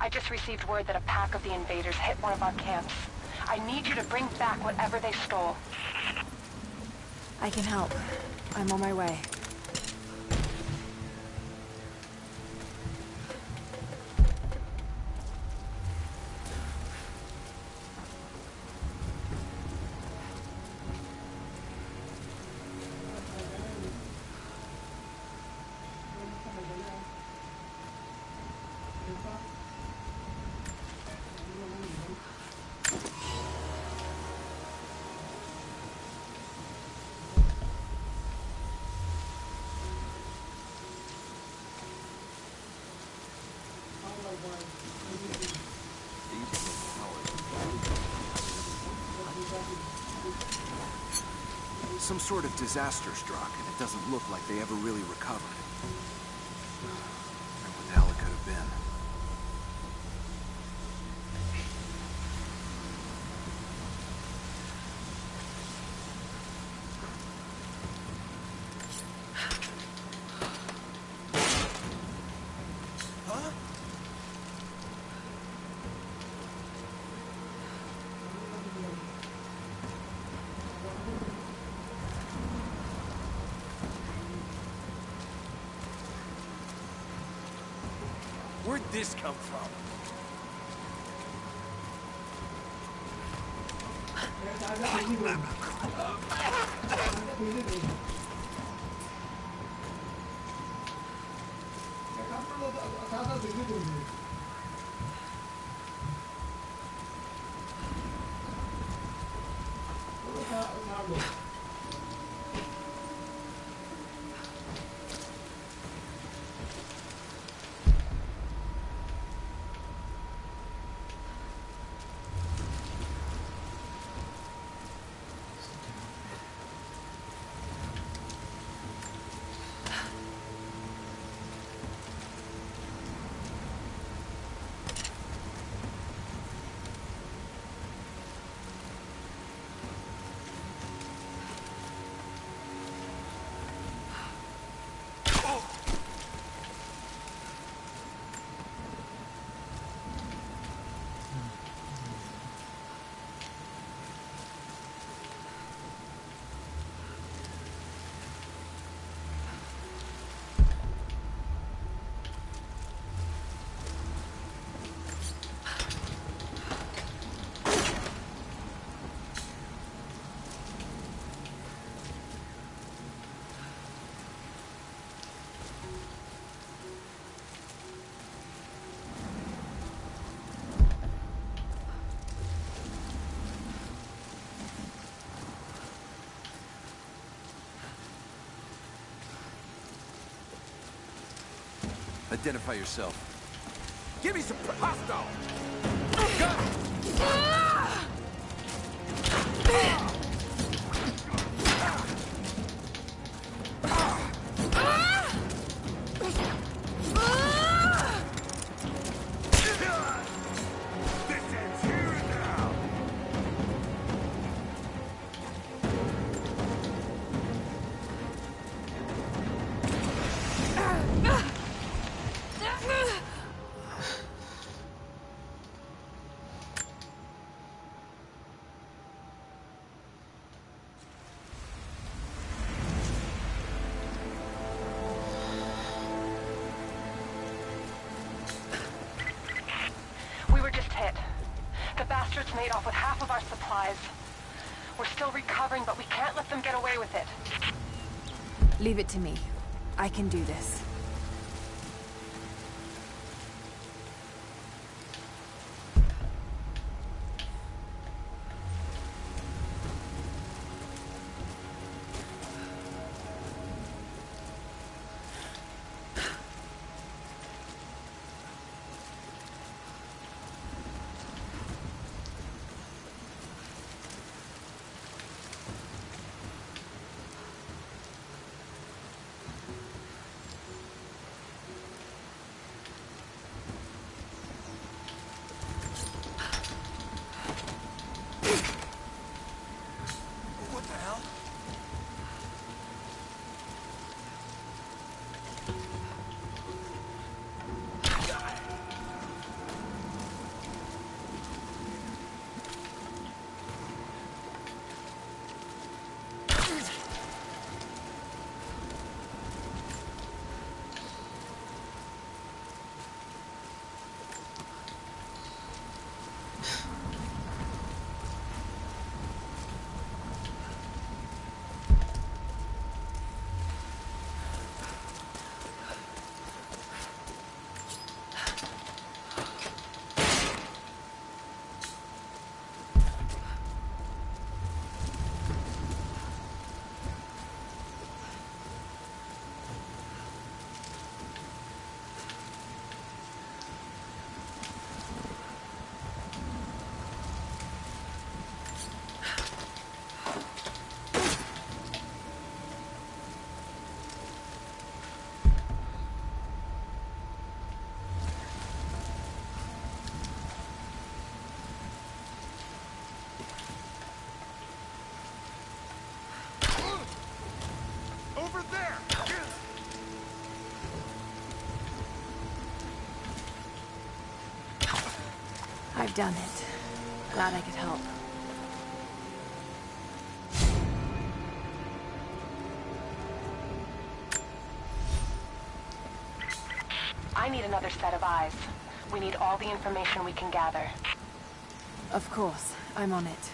I just received word that a pack of the invaders hit one of our camps. I need you to bring back whatever they stole. I can help. I'm on my way. Some sort of disaster struck, and it doesn't look like they ever really recovered. What the hell it could have been. Where'd this come from? Identify yourself. Give me some hostile! Made off with half of our supplies. We're still recovering, but we can't let them get away with it. Leave it to me. I can do this. I've done it. Glad I could help. I need another set of eyes. We need all the information we can gather. Of course, I'm on it.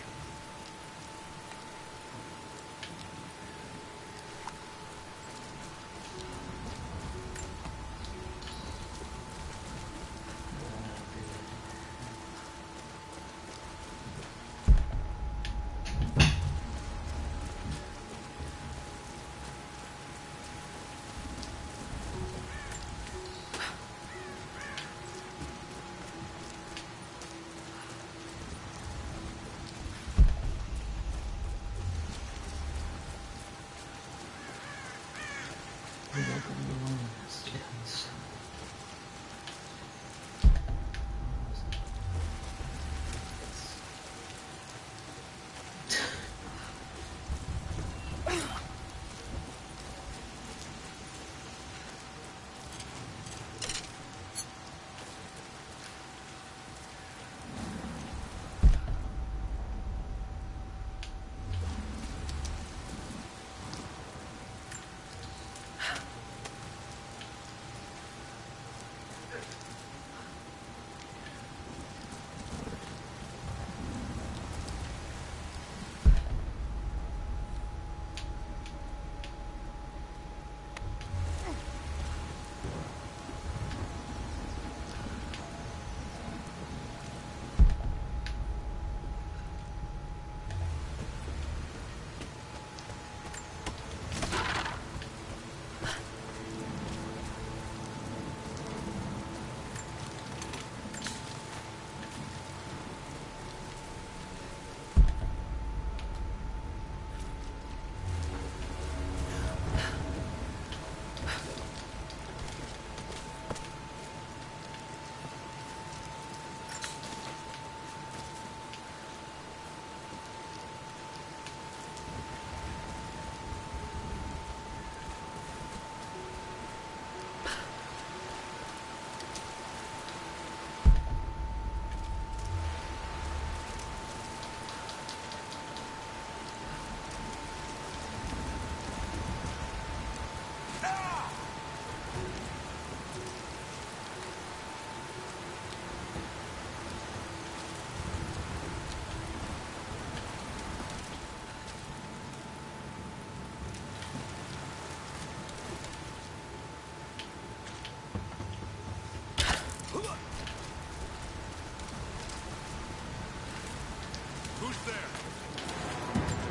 Who's there?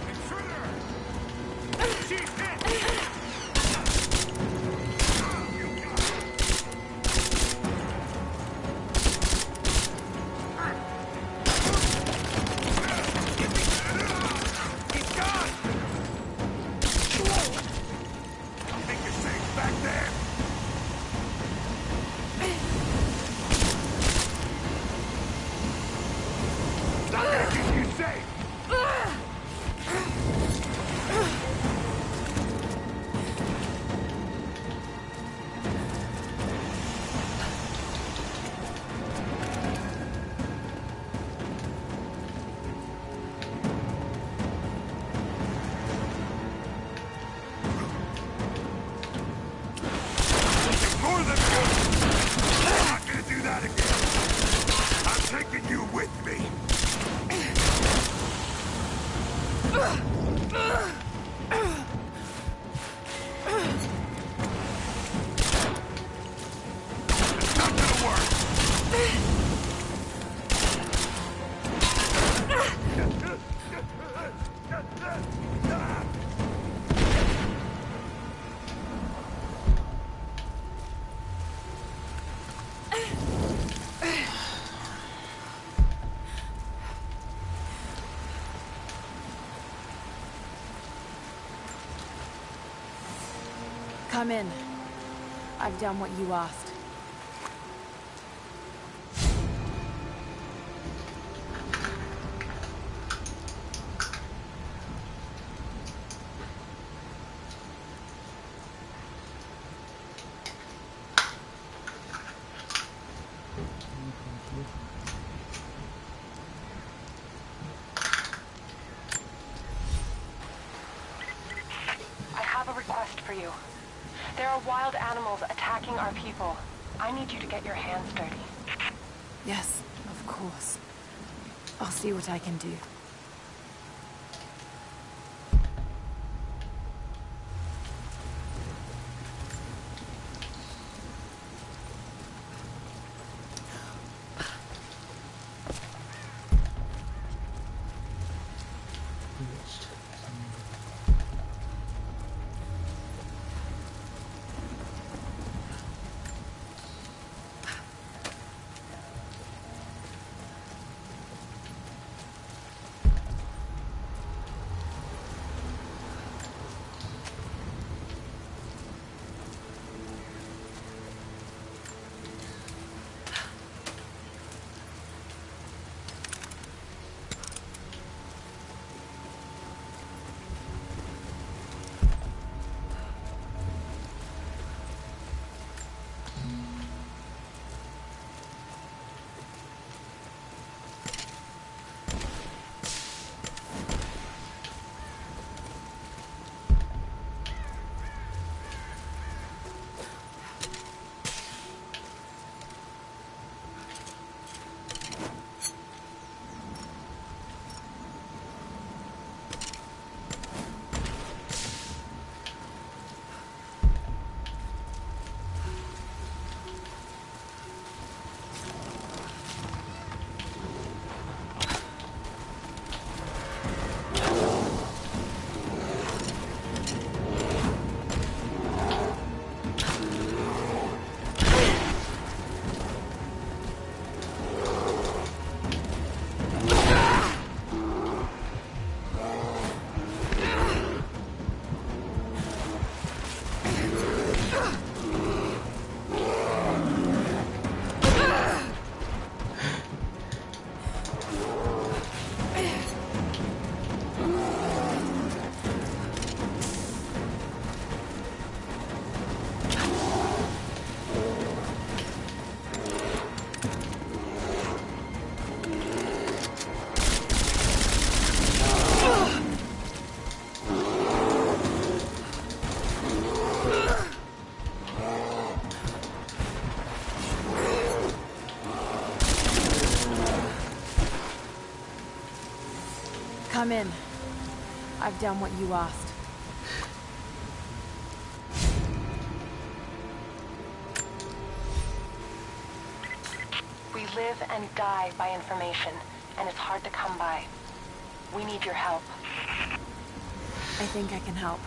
Intruder! She's hit! He's gone! Think you're safe back there? Not gonna keep you safe! More than good! I'm not gonna do that again! I'm taking you with me! It's not gonna work! Come in. I've done what you asked. There are wild animals attacking our people. I need you to get your hands dirty. Yes, of course. I'll see what I can do. Come in. I've done what you asked. We live and die by information, and it's hard to come by. We need your help. I think I can help.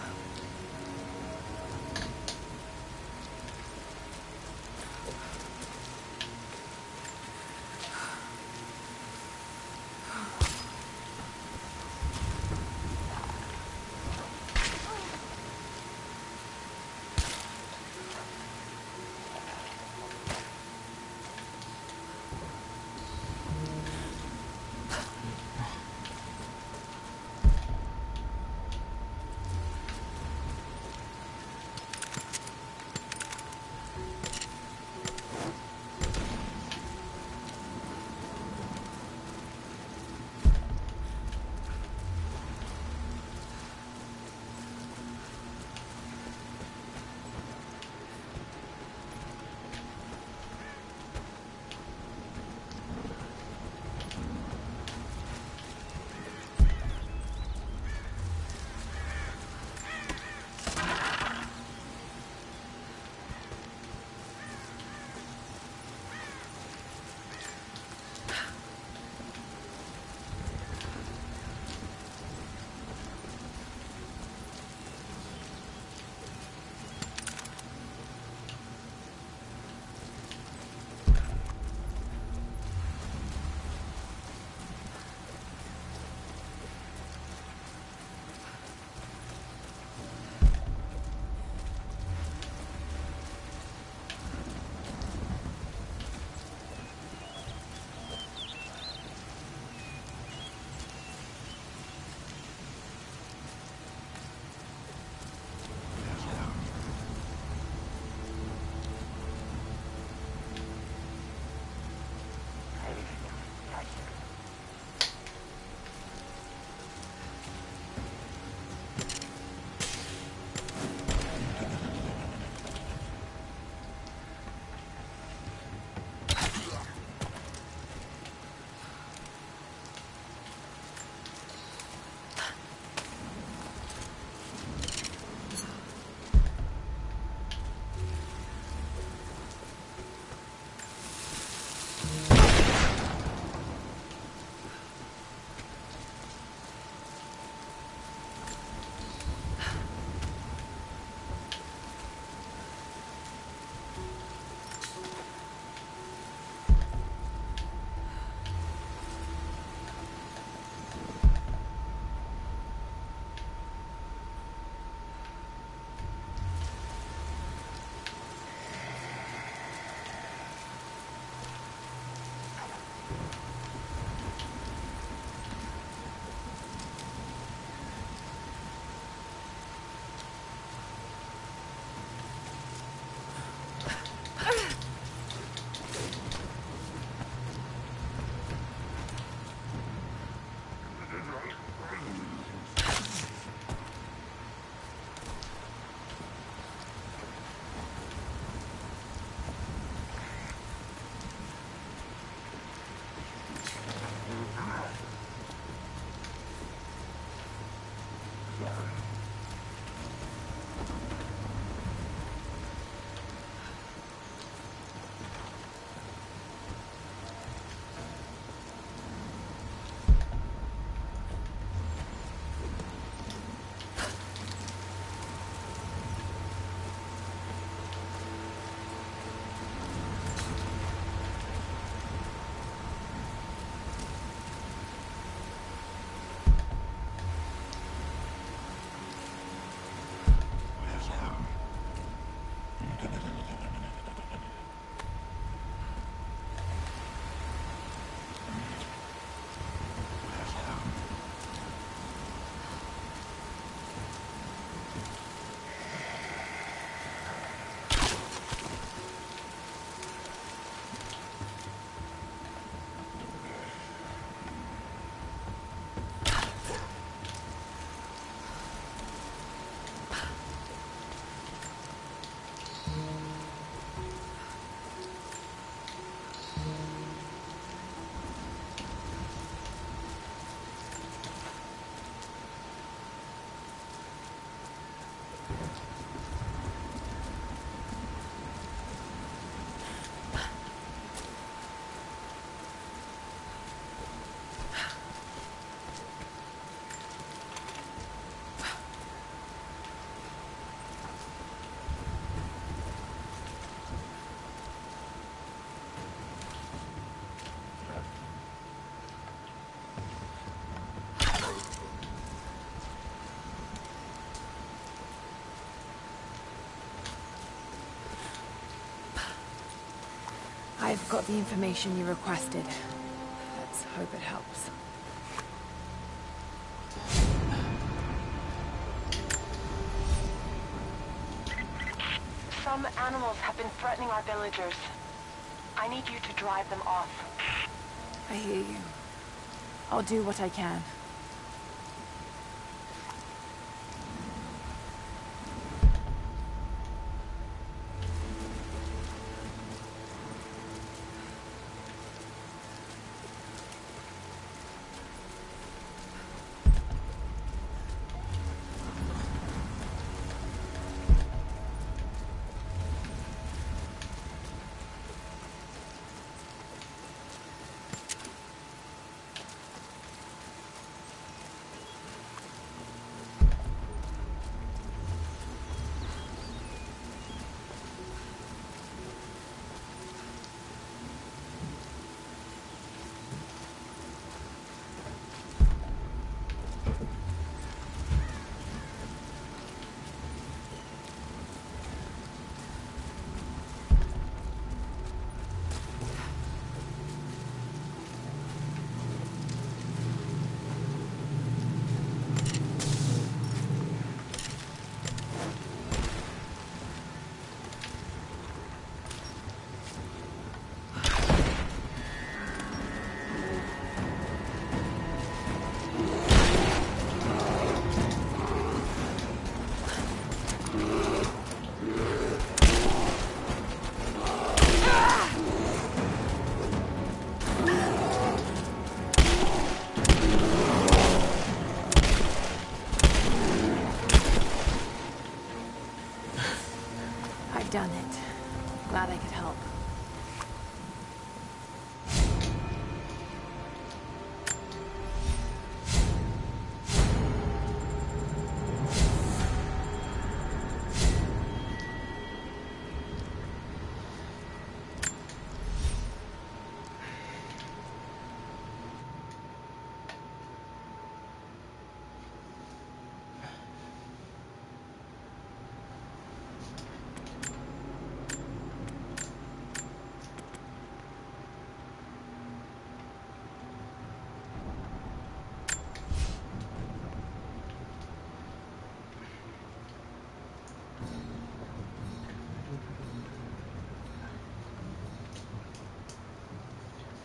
I've got the information you requested. Let's hope it helps. Some animals have been threatening our villagers. I need you to drive them off. I hear you. I'll do what I can. Done it. Glad I could help.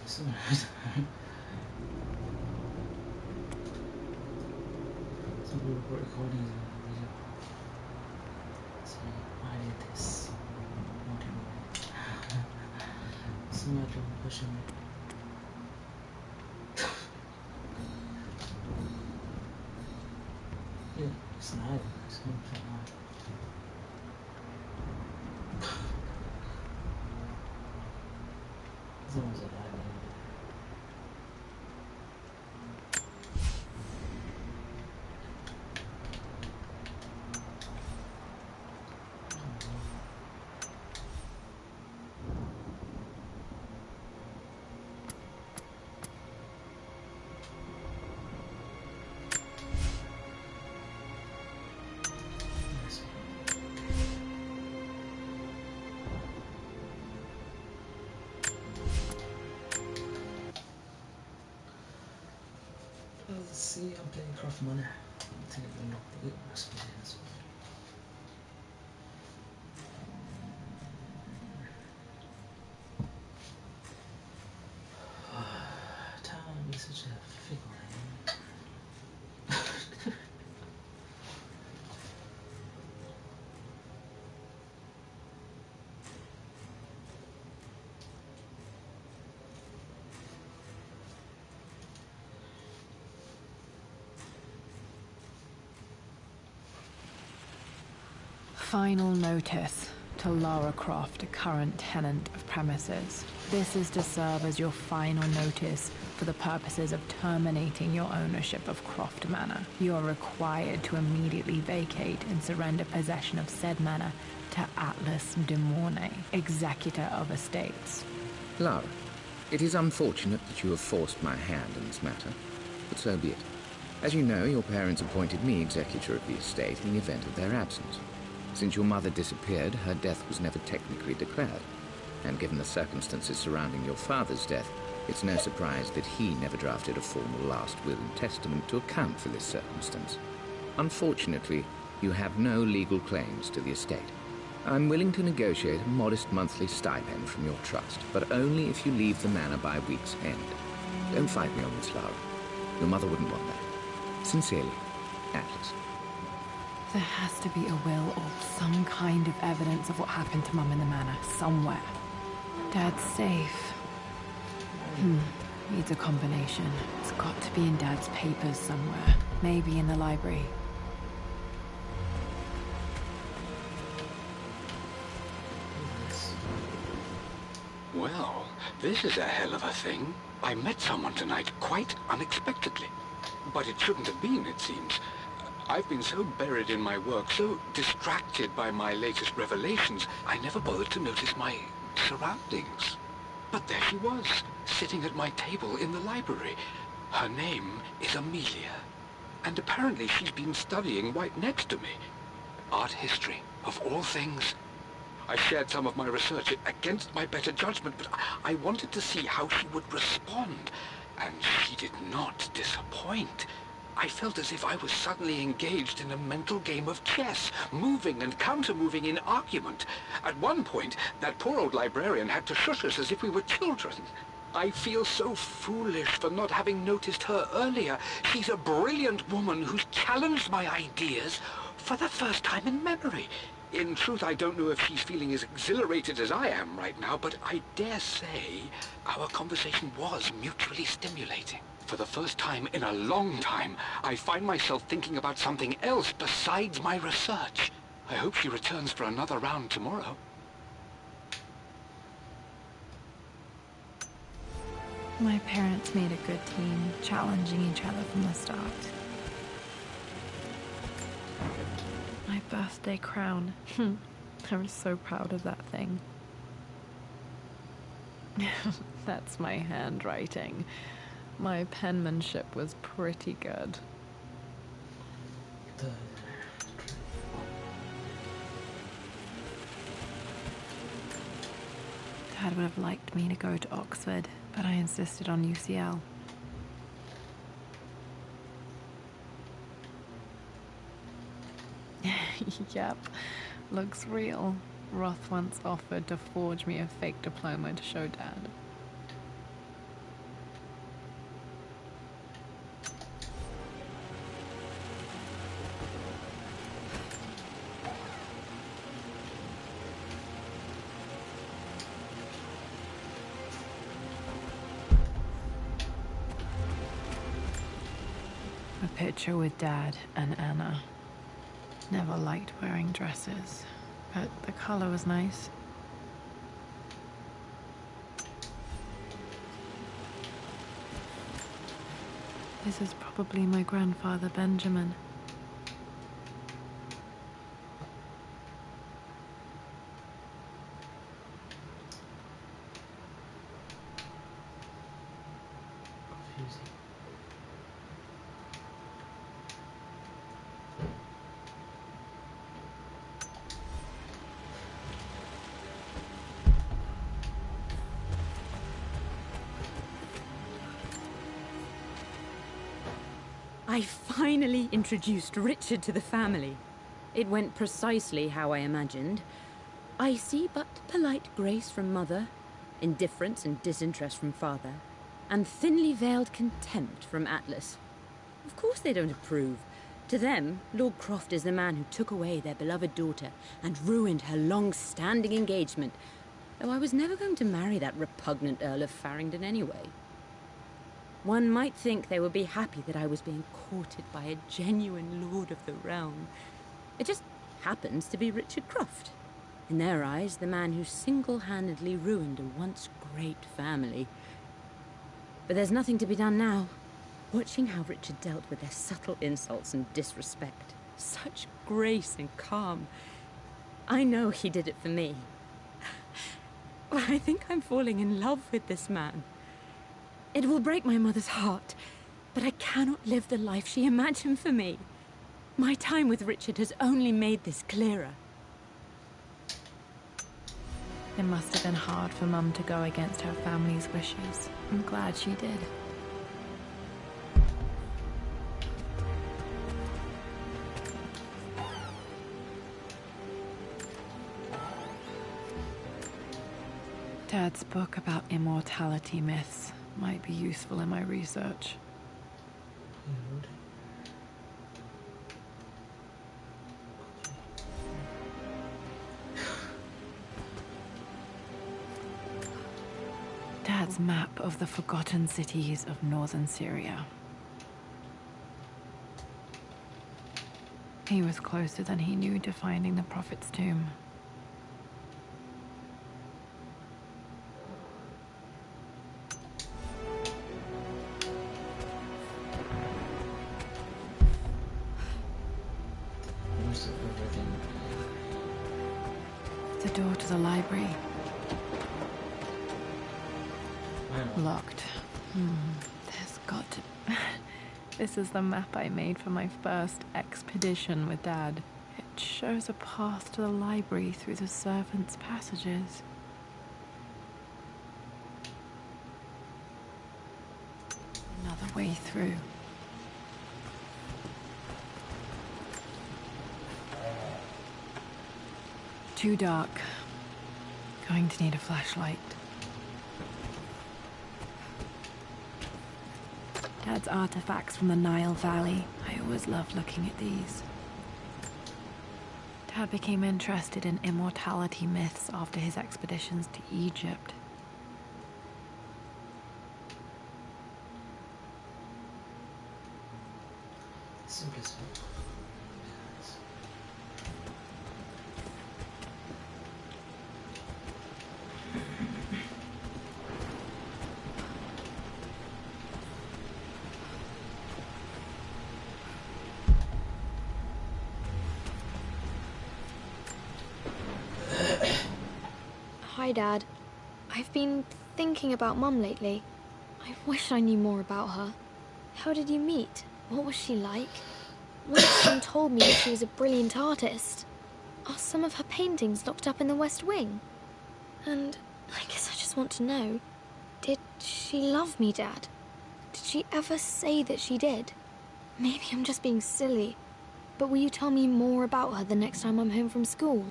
Some people put recordings in the video. See, I did this. Somebody pushing me. Yeah, it's not. It's not. Someone's alive. Let's see, I'm playing craft money. I think I can lock the experience. Time is such a fickle name. Final notice to Lara Croft, current tenant of premises. This is to serve as your final notice for the purposes of terminating your ownership of Croft Manor. You are required to immediately vacate and surrender possession of said manor to Atlas de Mornay, executor of estates. Lara, it is unfortunate that you have forced my hand in this matter, but so be it. As you know, your parents appointed me executor of the estate in the event of their absence. Since your mother disappeared, her death was never technically declared, And given the circumstances surrounding your father's death, it's no surprise that he never drafted a formal last will and testament to account for this circumstance. Unfortunately, you have no legal claims to the estate. I'm willing to negotiate a modest monthly stipend from your trust, but only if you leave the manor by week's end. Don't fight me on this, Lara. Your mother wouldn't want that. Sincerely, Atlas. There has to be a will or some kind of evidence of what happened to Mum in the manor, somewhere. Dad's safe. Needs a combination. It's got to be in Dad's papers somewhere. Maybe in the library. Well, this is a hell of a thing. I met someone tonight quite unexpectedly. But it shouldn't have been, it seems. I've been so buried in my work, so distracted by my latest revelations, I never bothered to notice my surroundings. But there she was, sitting at my table in the library. Her name is Amelia. And apparently she's been studying right next to me. Art history, of all things. I shared some of my research against my better judgment, but I wanted to see how she would respond. And she did not disappoint. I felt as if I was suddenly engaged in a mental game of chess, moving and counter-moving in argument. At one point, that poor old librarian had to shush us as if we were children. I feel so foolish for not having noticed her earlier. She's a brilliant woman who's challenged my ideas for the first time in memory. In truth, I don't know if she's feeling as exhilarated as I am right now, but I dare say our conversation was mutually stimulating. For the first time in a long time, I find myself thinking about something else besides my research. I hope she returns for another round tomorrow. My parents made a good team, challenging each other from the start. My birthday crown. I was so proud of that thing. That's my handwriting. My penmanship was pretty good. Dad would have liked me to go to Oxford, but I insisted on UCL. Yep, looks real. Roth once offered to forge me a fake diploma to show Dad. A picture with Dad and Anna. Never liked wearing dresses, but the color was nice. This is probably my grandfather, Benjamin. Confusing. I finally introduced Richard to the family. It went precisely how I imagined. Icy but polite grace from Mother, indifference and disinterest from Father, and thinly veiled contempt from Atlas. Of course they don't approve. To them, Lord Croft is the man who took away their beloved daughter and ruined her long-standing engagement, though I was never going to marry that repugnant Earl of Farringdon anyway. One might think they would be happy that I was being courted by a genuine lord of the realm. It just happens to be Richard Croft. In their eyes, the man who single-handedly ruined a once great family. But there's nothing to be done now. Watching how Richard dealt with their subtle insults and disrespect. Such grace and calm. I know he did it for me. I think I'm falling in love with this man. It will break my mother's heart, but I cannot live the life she imagined for me. My time with Richard has only made this clearer. It must have been hard for Mum to go against her family's wishes. I'm glad she did. Dad's book about immortality myths might be useful in my research. Good. Dad's map of the forgotten cities of northern Syria. He was closer than he knew to finding the Prophet's tomb. Most of everything. The door to the library. Wow. Locked. There's got to... This is the map I made for my first expedition with Dad. It shows a path to the library through the servants' passages. Another way through. Too dark. Going to need a flashlight. Dad's artifacts from the Nile Valley. I always loved looking at these. Dad became interested in immortality myths after his expeditions to Egypt. Simplest one. Hi, Dad. I've been thinking about Mum lately. I wish I knew more about her. How did you meet? What was she like? One of them told me that she was a brilliant artist. Are some of her paintings locked up in the West Wing? And I guess I just want to know, did she love me, Dad? Did she ever say that she did? Maybe I'm just being silly, but will you tell me more about her the next time I'm home from school?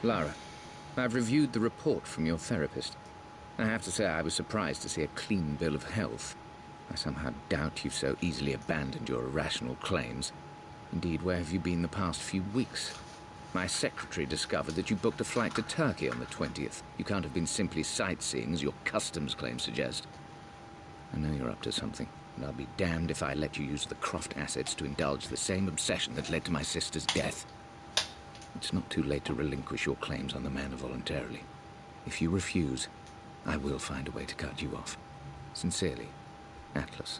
Lara, I've reviewed the report from your therapist. I have to say I was surprised to see a clean bill of health. I somehow doubt you've so easily abandoned your irrational claims. Indeed, where have you been the past few weeks? My secretary discovered that you booked a flight to Turkey on the 20th. You can't have been simply sightseeing, as your customs claims suggest. I know you're up to something, and I'll be damned if I let you use the Croft assets to indulge the same obsession that led to my sister's death. It's not too late to relinquish your claims on the manor voluntarily. If you refuse, I will find a way to cut you off. Sincerely, Atlas.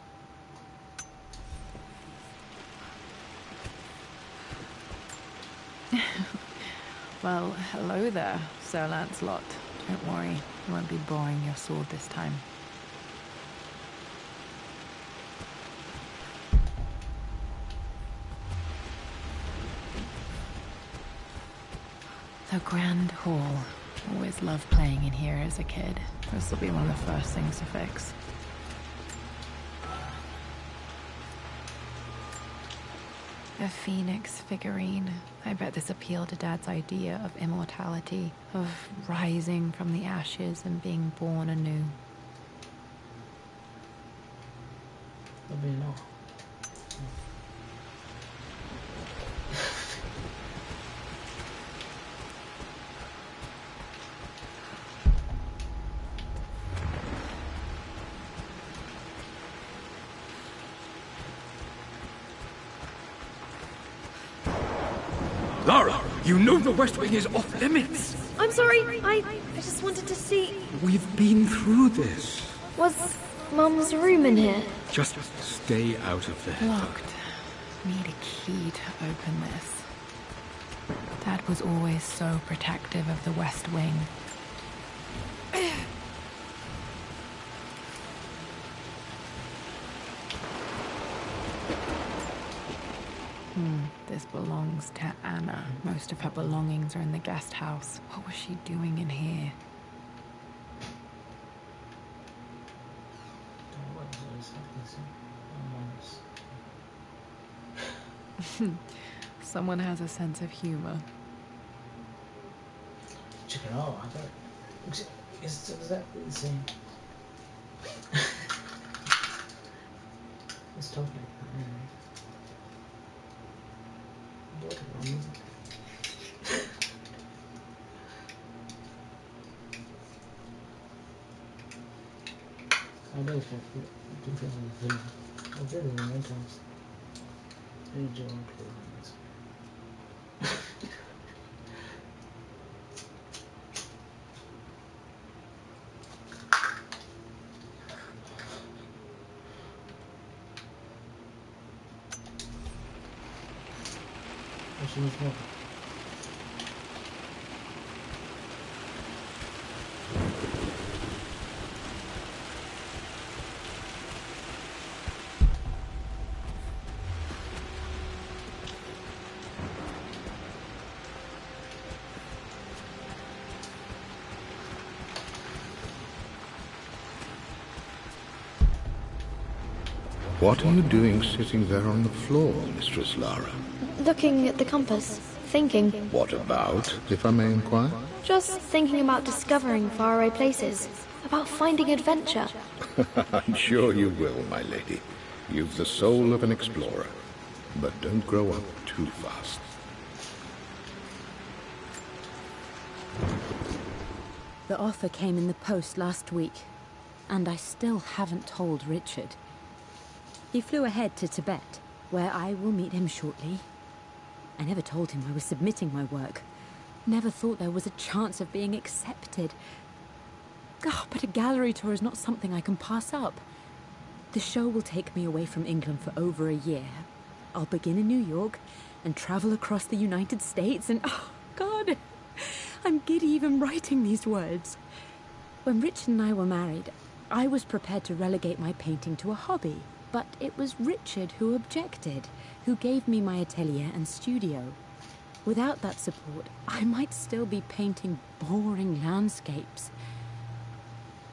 Well, hello there, Sir Lancelot. Don't worry, I won't be boring your sword this time. The Grand Hall. Always loved playing in here as a kid. This will be one of the first things to fix. A phoenix figurine. I bet this appealed to Dad's idea of immortality, of rising from the ashes and being born anew. Probably not. Lara, you know the West Wing is off limits. I'm sorry, I just wanted to see... We've been through this. Was Mum's room in here? Just stay out of there. Locked. Need a key to open this. Dad was always so protective of the West Wing. This belongs to Anna. Most of her belongings are in the guest house. What was she doing in here? Someone has a sense of humor. Check it out. I thought it's exactly the same. Let's talk like that. I know if I do things in the film. I did it many times. Any John clothes. She was more. What are you doing sitting there on the floor, Mistress Lara? Looking at the compass. Thinking. What about, if I may inquire? Just thinking about discovering faraway places. About finding adventure. I'm sure you will, my lady. You've the soul of an explorer. But don't grow up too fast. The offer came in the post last week, and I still haven't told Richard. He flew ahead to Tibet, where I will meet him shortly. I never told him I was submitting my work. Never thought there was a chance of being accepted. Oh, but a gallery tour is not something I can pass up. The show will take me away from England for over a year. I'll begin in New York and travel across the United States and... oh, God! I'm giddy even writing these words. When Richard and I were married, I was prepared to relegate my painting to a hobby. But it was Richard who objected, who gave me my atelier and studio. Without that support, I might still be painting boring landscapes.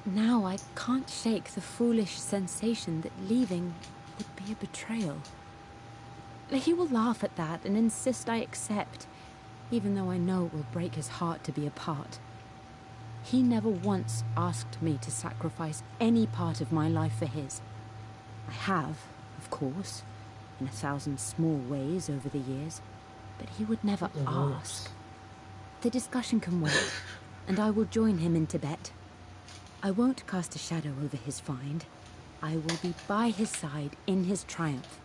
Now I can't shake the foolish sensation that leaving would be a betrayal. He will laugh at that and insist I accept, even though I know it will break his heart to be apart. He never once asked me to sacrifice any part of my life for his. I have, of course, in 1,000 small ways over the years, but he would never ask. The discussion can wait, and I will join him in Tibet. I won't cast a shadow over his find. I will be by his side in his triumph,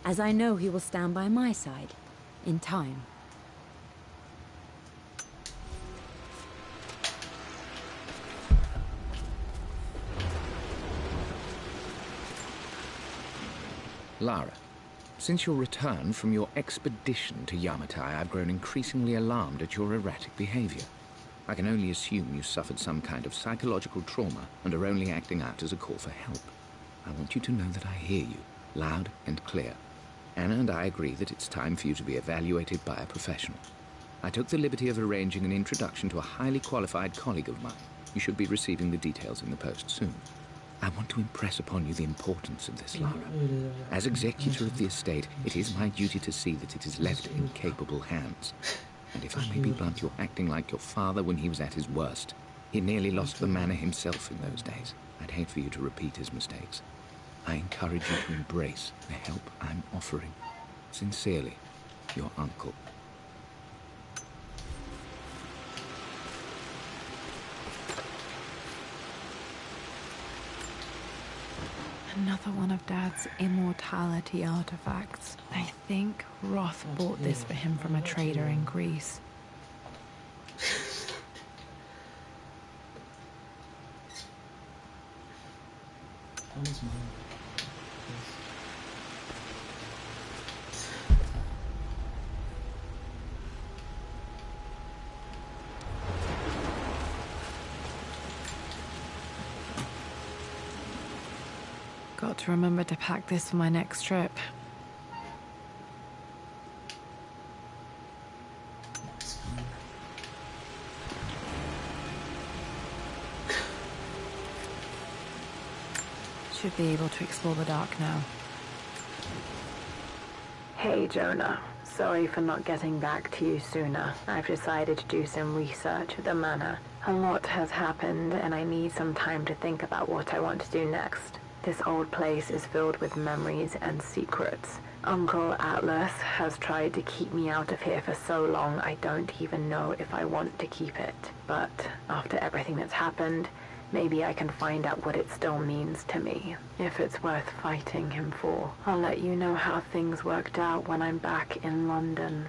as I know he will stand by my side, in time. Lara, since your return from your expedition to Yamatai, I've grown increasingly alarmed at your erratic behavior. I can only assume you suffered some kind of psychological trauma and are only acting out as a call for help. I want you to know that I hear you, loud and clear. Anna and I agree that it's time for you to be evaluated by a professional. I took the liberty of arranging an introduction to a highly qualified colleague of mine. You should be receiving the details in the post soon. I want to impress upon you the importance of this, Lara. As executor of the estate, it is my duty to see that it is left in capable hands. And if I may be blunt, you're acting like your father when he was at his worst. He nearly lost the manor himself in those days. I'd hate for you to repeat his mistakes. I encourage you to embrace the help I'm offering. Sincerely, your uncle. Another one of Dad's immortality artifacts. I think Roth bought this for him from a trader in Greece. Got to remember to pack this for my next trip. Should be able to explore the dark now. Hey, Jonah. Sorry for not getting back to you sooner. I've decided to do some research at the manor. A lot has happened, and I need some time to think about what I want to do next. This old place is filled with memories and secrets. Uncle Atlas has tried to keep me out of here for so long I don't even know if I want to keep it. But after everything that's happened, maybe I can find out what it still means to me. If it's worth fighting him for, I'll let you know how things worked out when I'm back in London.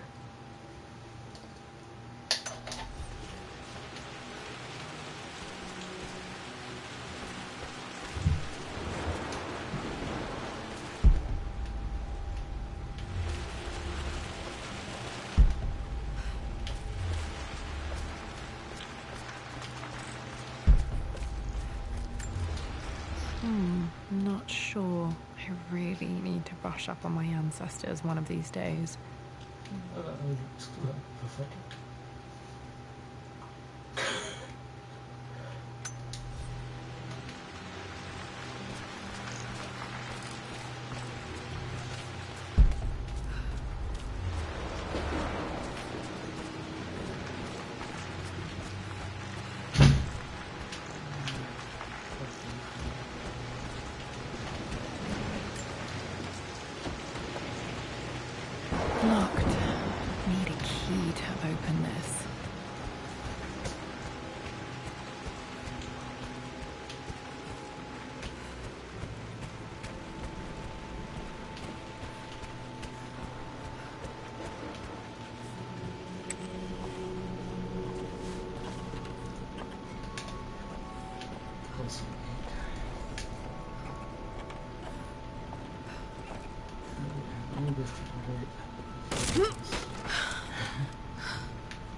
Not sure. I really need to brush up on my ancestors one of these days. Locked. Need a key to open this.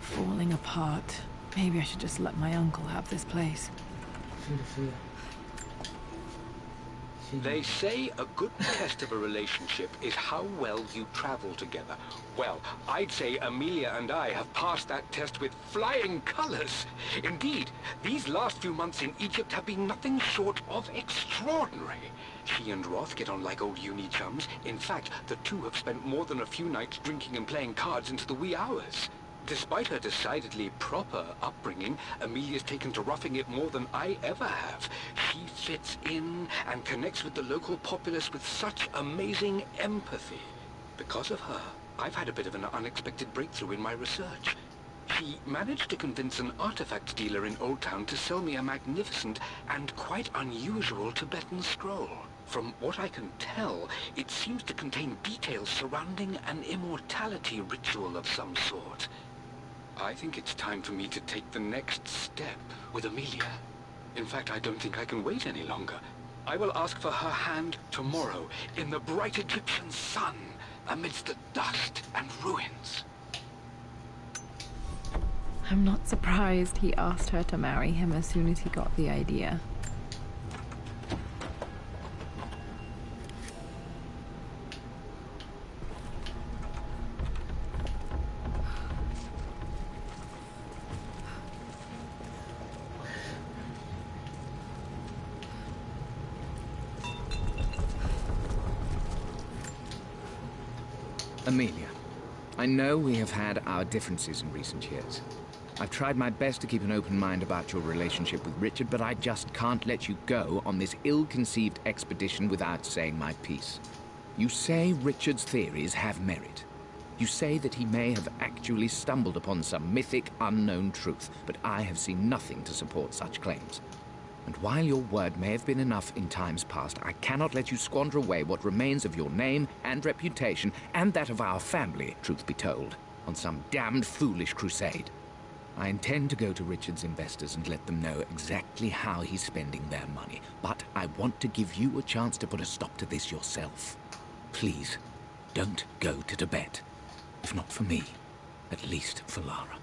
Falling apart. Maybe I should just let my uncle have this place. They say a good test of a relationship is how well you travel together. Well, I'd say Amelia and I have passed that test with flying colors. Indeed, these last few months in Egypt have been nothing short of extraordinary. She and Roth get on like old uni chums. In fact, the two have spent more than a few nights drinking and playing cards into the wee hours. Despite her decidedly proper upbringing, Amelia's taken to roughing it more than I ever have. She fits in and connects with the local populace with such amazing empathy. Because of her, I've had a bit of an unexpected breakthrough in my research. She managed to convince an artifact dealer in Old Town to sell me a magnificent and quite unusual Tibetan scroll. From what I can tell, it seems to contain details surrounding an immortality ritual of some sort. I think it's time for me to take the next step with Amelia. In fact, I don't think I can wait any longer. I will ask for her hand tomorrow in the bright Egyptian sun amidst the dust and ruins. I'm not surprised he asked her to marry him as soon as he got the idea. Amelia, I know we have had our differences in recent years. I've tried my best to keep an open mind about your relationship with Richard, but I just can't let you go on this ill-conceived expedition without saying my piece. You say Richard's theories have merit. You say that he may have actually stumbled upon some mythic, unknown truth, but I have seen nothing to support such claims. And while your word may have been enough in times past, I cannot let you squander away what remains of your name and reputation, and that of our family, truth be told, on some damned foolish crusade. I intend to go to Richard's investors and let them know exactly how he's spending their money, but I want to give you a chance to put a stop to this yourself. Please, don't go to Tibet. If not for me, at least for Lara.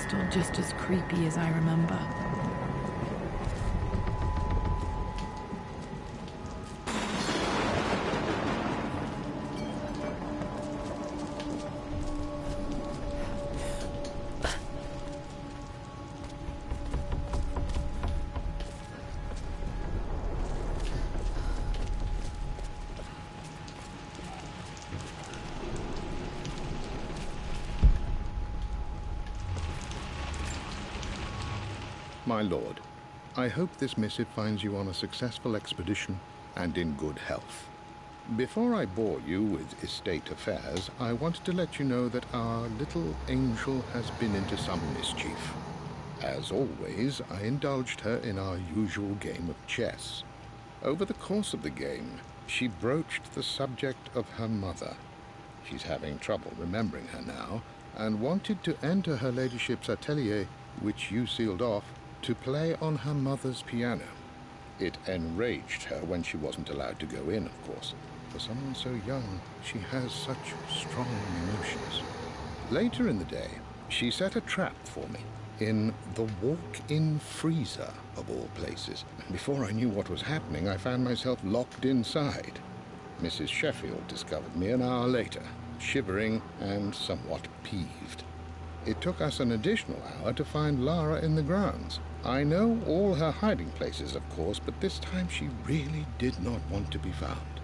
Still just as creepy as I remember. My lord, I hope this missive finds you on a successful expedition and in good health. Before I bore you with estate affairs, I wanted to let you know that our little angel has been into some mischief. As always, I indulged her in our usual game of chess. Over the course of the game, she broached the subject of her mother. She's having trouble remembering her now, and wanted to enter her ladyship's atelier, which you sealed off, to play on her mother's piano. It enraged her when she wasn't allowed to go in, of course. For someone so young, she has such strong emotions. Later in the day, she set a trap for me in the walk-in freezer, of all places. And before I knew what was happening, I found myself locked inside. Mrs. Sheffield discovered me an hour later, shivering and somewhat peeved. It took us an additional hour to find Lara in the grounds. I know all her hiding places, of course, but this time she really did not want to be found.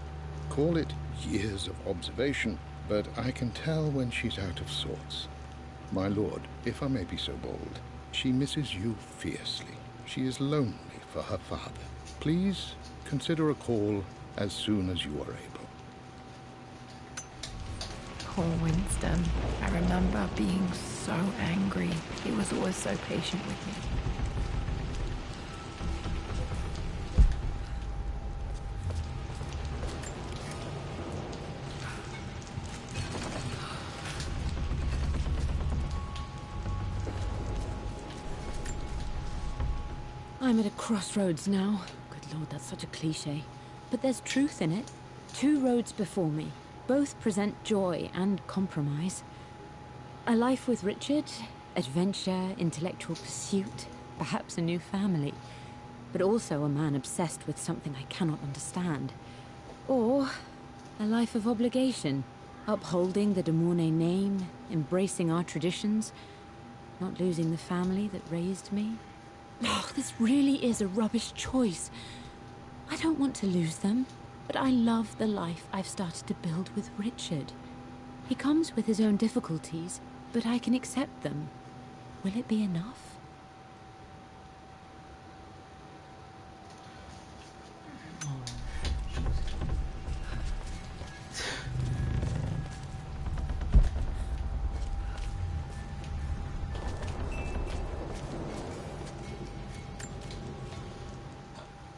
Call it years of observation, but I can tell when she's out of sorts. My lord, if I may be so bold, she misses you fiercely. She is lonely for her father. Please consider a call as soon as you are able. Poor Winston. I remember being so angry. He was always so patient with me. I'm at a crossroads now. Good Lord, that's such a cliche. But there's truth in it. 2 roads before me. Both present joy and compromise. A life with Richard, adventure, intellectual pursuit, perhaps a new family. But also a man obsessed with something I cannot understand. Or a life of obligation, upholding the de Mornay name, embracing our traditions, not losing the family that raised me. Oh, this really is a rubbish choice. I don't want to lose them, but I love the life I've started to build with Richard. He comes with his own difficulties, but I can accept them. Will it be enough?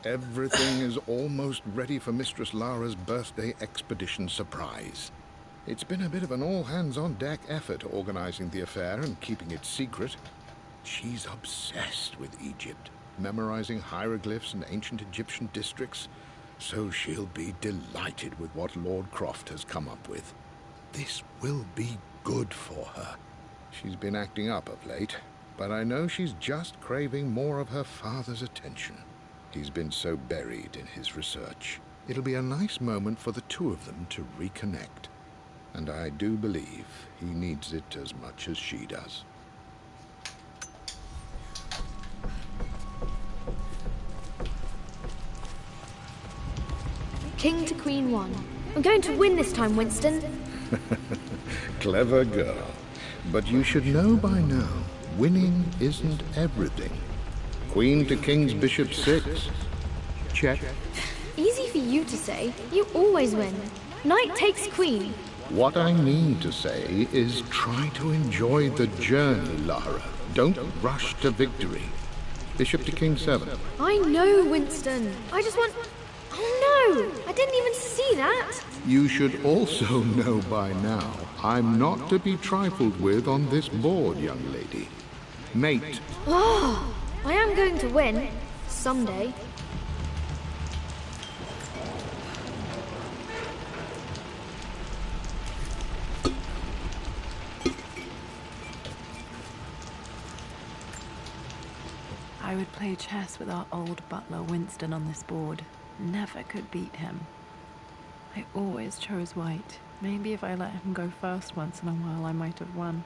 Everything is almost ready for Mistress Lara's birthday expedition surprise. It's been a bit of an all-hands-on-deck effort organizing the affair and keeping it secret. She's obsessed with Egypt, memorizing hieroglyphs and ancient Egyptian districts, so she'll be delighted with what Lord Croft has come up with. This will be good for her. She's been acting up of late, but I know she's just craving more of her father's attention. He's been so buried in his research. It'll be a nice moment for the 2 of them to reconnect. And I do believe he needs it as much as she does. King to Queen 1. I'm going to win this time, Winston. Clever girl. But you should know by now, winning isn't everything. Queen to King's Bishop 6. Check. Easy for you to say. You always win. Knight takes Queen. What I mean to say is try to enjoy the journey, Lara. Don't rush to victory. Bishop to King 7. I know, Winston. I just want... Oh no! I didn't even see that! You should also know by now, I'm not to be trifled with on this board, young lady. Mate. Oh, I am going to win. Someday. I would play chess with our old butler Winston on this board. Never could beat him. I always chose white. Maybe if I let him go first once in a while, I might have won.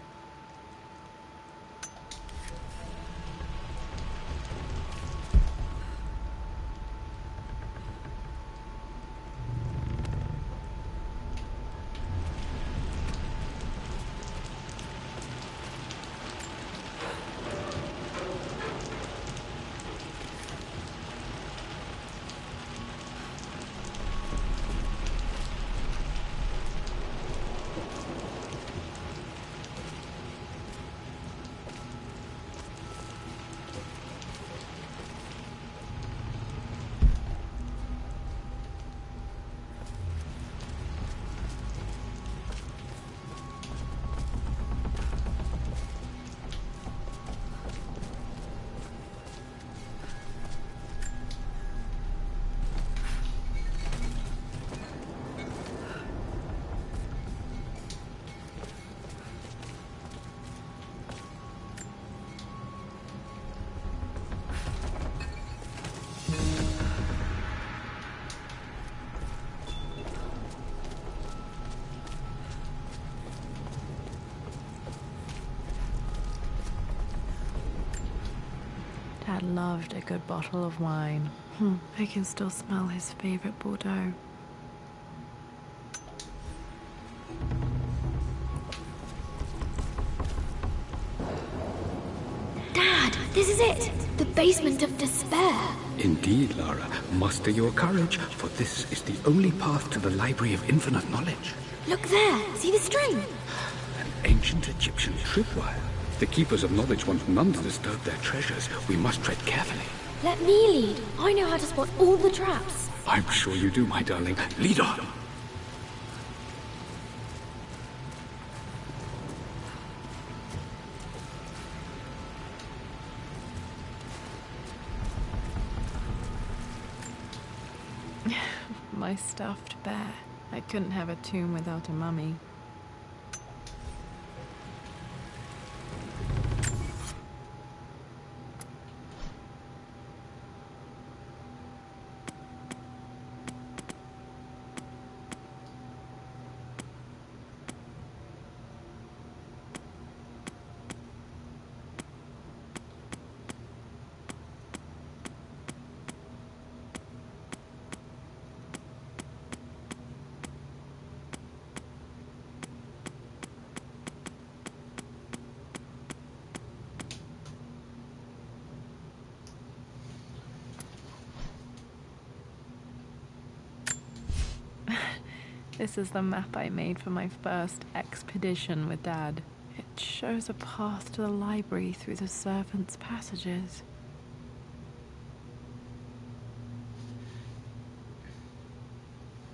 Dad loved a good bottle of wine. I can still smell his favorite Bordeaux. Dad, this is it! The basement of despair! Indeed, Lara. Muster your courage, for this is the only path to the Library of Infinite Knowledge. Look there! See the string? An ancient Egyptian tripwire. The Keepers of Knowledge want none to disturb their treasures. We must tread carefully. Let me lead. I know how to spot all the traps. I'm sure you do, my darling. Lead on! My stuffed bear. I couldn't have a tomb without a mummy. This is the map I made for my first expedition with Dad. It shows a path to the library through the servants' passages.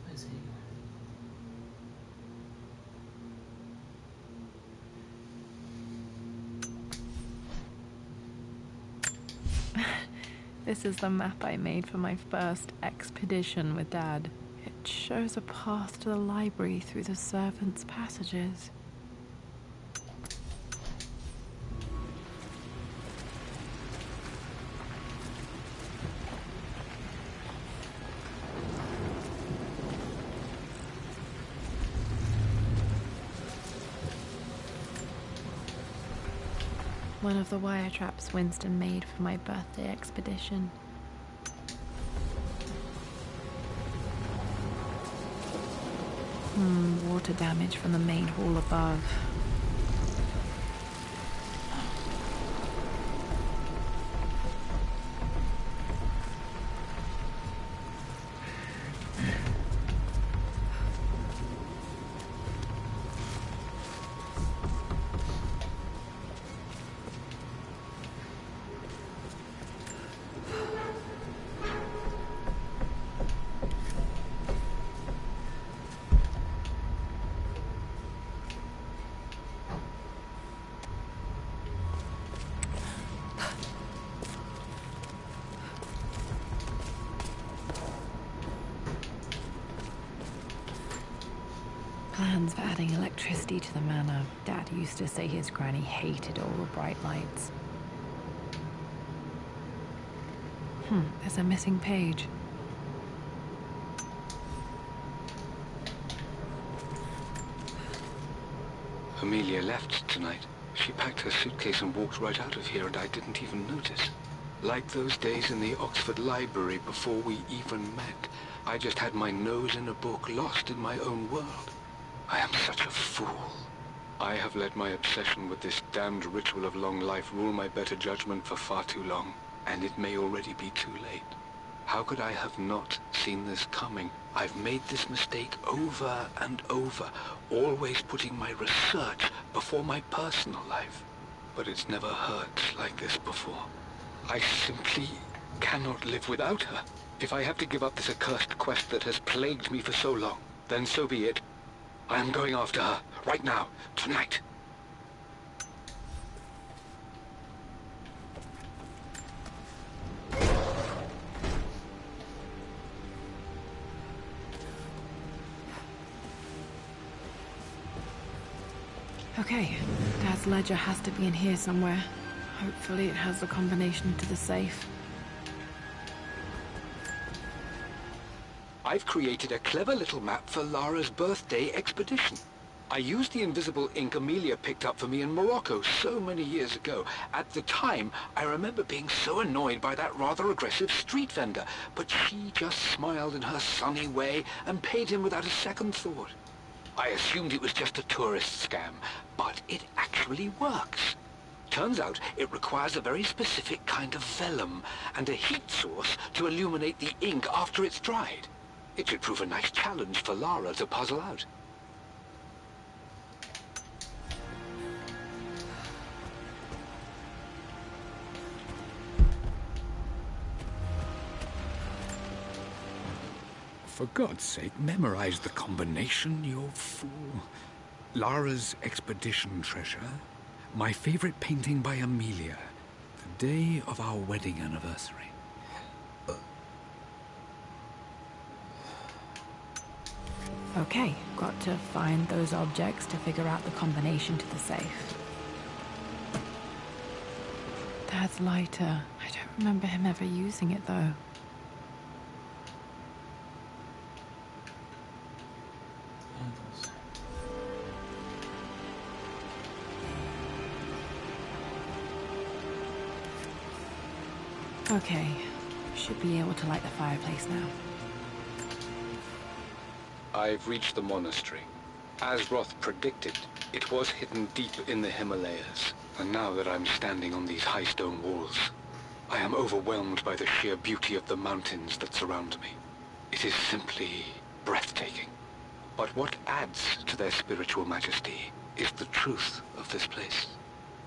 Where's he? This is the map I made for my first expedition with Dad. It shows a path to the library through the servants' passages. One of the wire traps Winston made for my birthday expedition. Water damage from the main hall above. reasons for adding electricity to the manor. Dad used to say his granny hated all the bright lights. There's a missing page. Amelia left tonight. She packed her suitcase and walked right out of here, and I didn't even notice. Like those days in the Oxford Library before we even met. I just had my nose in a book, lost in my own world. I am such a fool. I have let my obsession with this damned ritual of long life rule my better judgment for far too long, and it may already be too late. How could I have not seen this coming? I've made this mistake over and over, always putting my research before my personal life. But it's never hurt like this before. I simply cannot live without her. If I have to give up this accursed quest that has plagued me for so long, then so be it. I am going after her, right now, tonight. Okay, Dad's ledger has to be in here somewhere. Hopefully it has the combination to the safe. I've created a clever little map for Lara's birthday expedition. I used the invisible ink Amelia picked up for me in Morocco so many years ago. At the time, I remember being so annoyed by that rather aggressive street vendor, but she just smiled in her sunny way and paid him without a second thought. I assumed it was just a tourist scam, but it actually works. Turns out it requires a very specific kind of vellum and a heat source to illuminate the ink after it's dried. It should prove a nice challenge for Lara to puzzle out. For God's sake, memorize the combination, you fool. Lara's expedition treasure. My favorite painting by Amelia. The day of our wedding anniversary. Okay, got to find those objects to figure out the combination to the safe. Dad's lighter. I don't remember him ever using it, though. Okay, should be able to light the fireplace now. I've reached the monastery. As Roth predicted, it was hidden deep in the Himalayas. And now that I'm standing on these high stone walls, I am overwhelmed by the sheer beauty of the mountains that surround me. It is simply breathtaking. But what adds to their spiritual majesty is the truth of this place.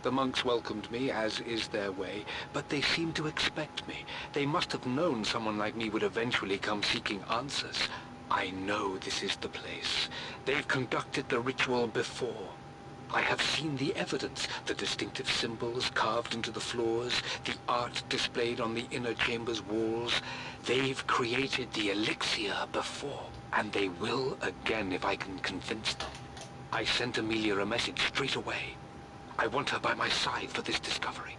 The monks welcomed me, as is their way, but they seemed to expect me. They must have known someone like me would eventually come seeking answers. I know this is the place. They've conducted the ritual before. I have seen the evidence, the distinctive symbols carved into the floors, the art displayed on the inner chamber's walls. They've created the elixir before, and they will again if I can convince them. I sent Amelia a message straight away. I want her by my side for this discovery.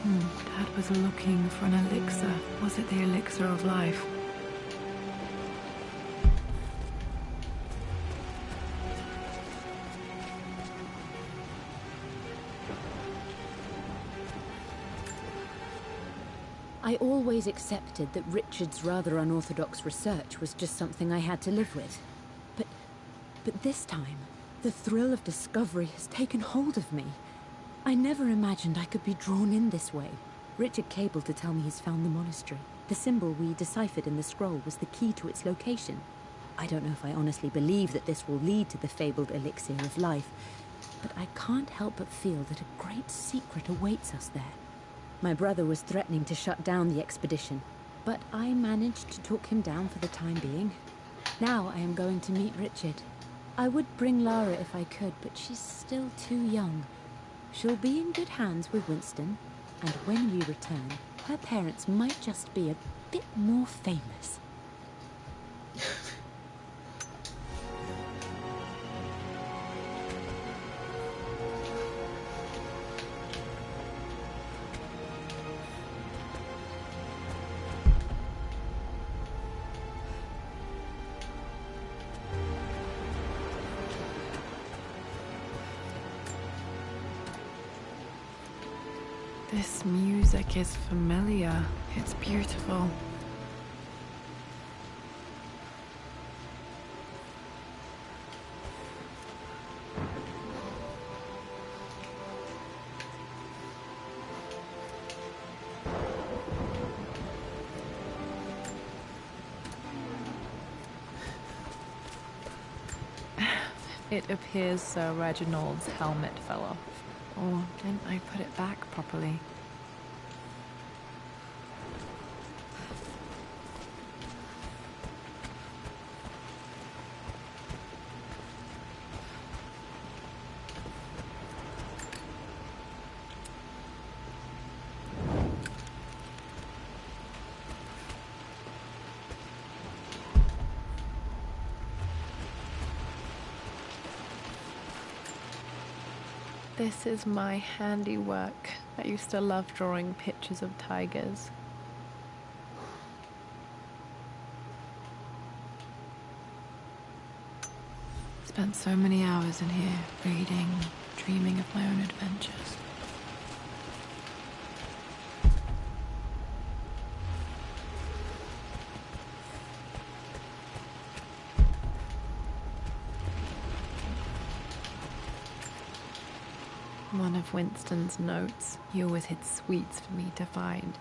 Dad was looking for an elixir. Was it the elixir of life? I always accepted that Richard's rather unorthodox research was just something I had to live with. But this time, the thrill of discovery has taken hold of me. I never imagined I could be drawn in this way. Richard cabled to tell me he's found the monastery. The symbol we deciphered in the scroll was the key to its location. I don't know if I honestly believe that this will lead to the fabled elixir of life, but I can't help but feel that a great secret awaits us there. My brother was threatening to shut down the expedition, but I managed to talk him down for the time being. Now I am going to meet Richard. I would bring Lara if I could, but she's still too young. She'll be in good hands with Winston, and when we return, her parents might just be a bit more famous. This music is familiar. It's beautiful. It appears Sir Reginald's helmet fell off. Or didn't I put it back properly? This is my handiwork. I used to love drawing pictures of tigers. Spent so many hours in here, reading, dreaming of my own adventures. One of Winston's notes. He always hid sweets for me to find.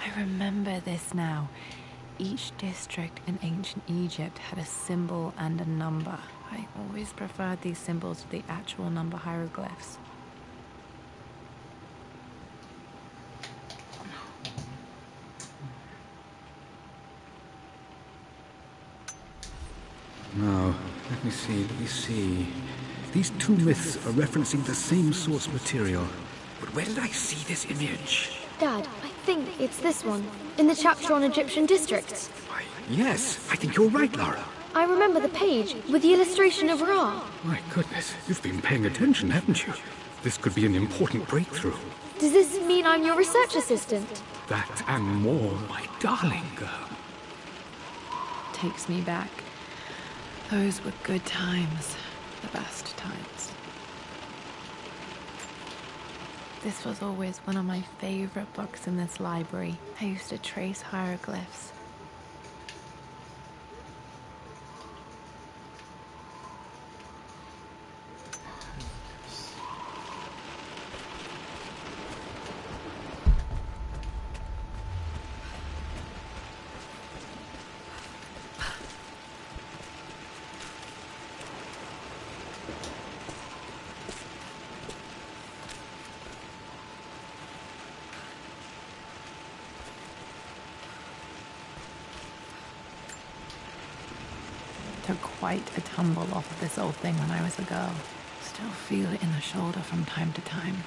I remember this now. Each district in ancient Egypt had a symbol and a number. I always preferred these symbols to the actual number hieroglyphs. Now, let me see. These two myths are referencing the same source material. But where did I see this image? Dad, I think it's this one, in the chapter on Egyptian districts. Why, yes, I think you're right, Lara. I remember the page with the illustration of Ra. My goodness, you've been paying attention, haven't you? This could be an important breakthrough. Does this mean I'm your research assistant? That and more, my darling girl. Takes me back. Those were good times. The best times. This was always one of my favorite books in this library. I used to trace hieroglyphs. Took quite a tumble off of this old thing when I was a girl. Still feel it in the shoulder from time to time.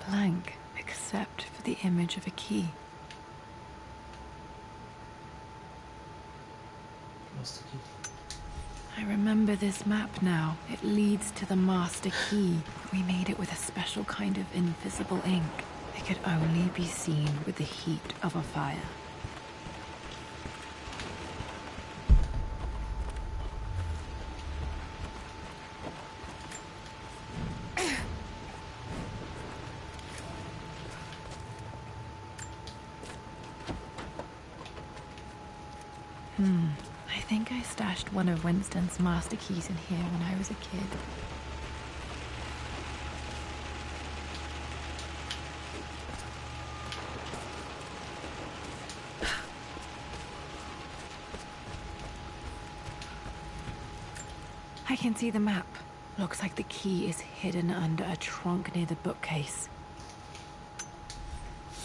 Blank, except for the image of a key. Master key. I remember this map now. It leads to the master key. We made it with a special kind of invisible ink. It could only be seen with the heat of a fire. I think I stashed one of Winston's master keys in here when I was a kid. I can see the map. Looks like the key is hidden under a trunk near the bookcase.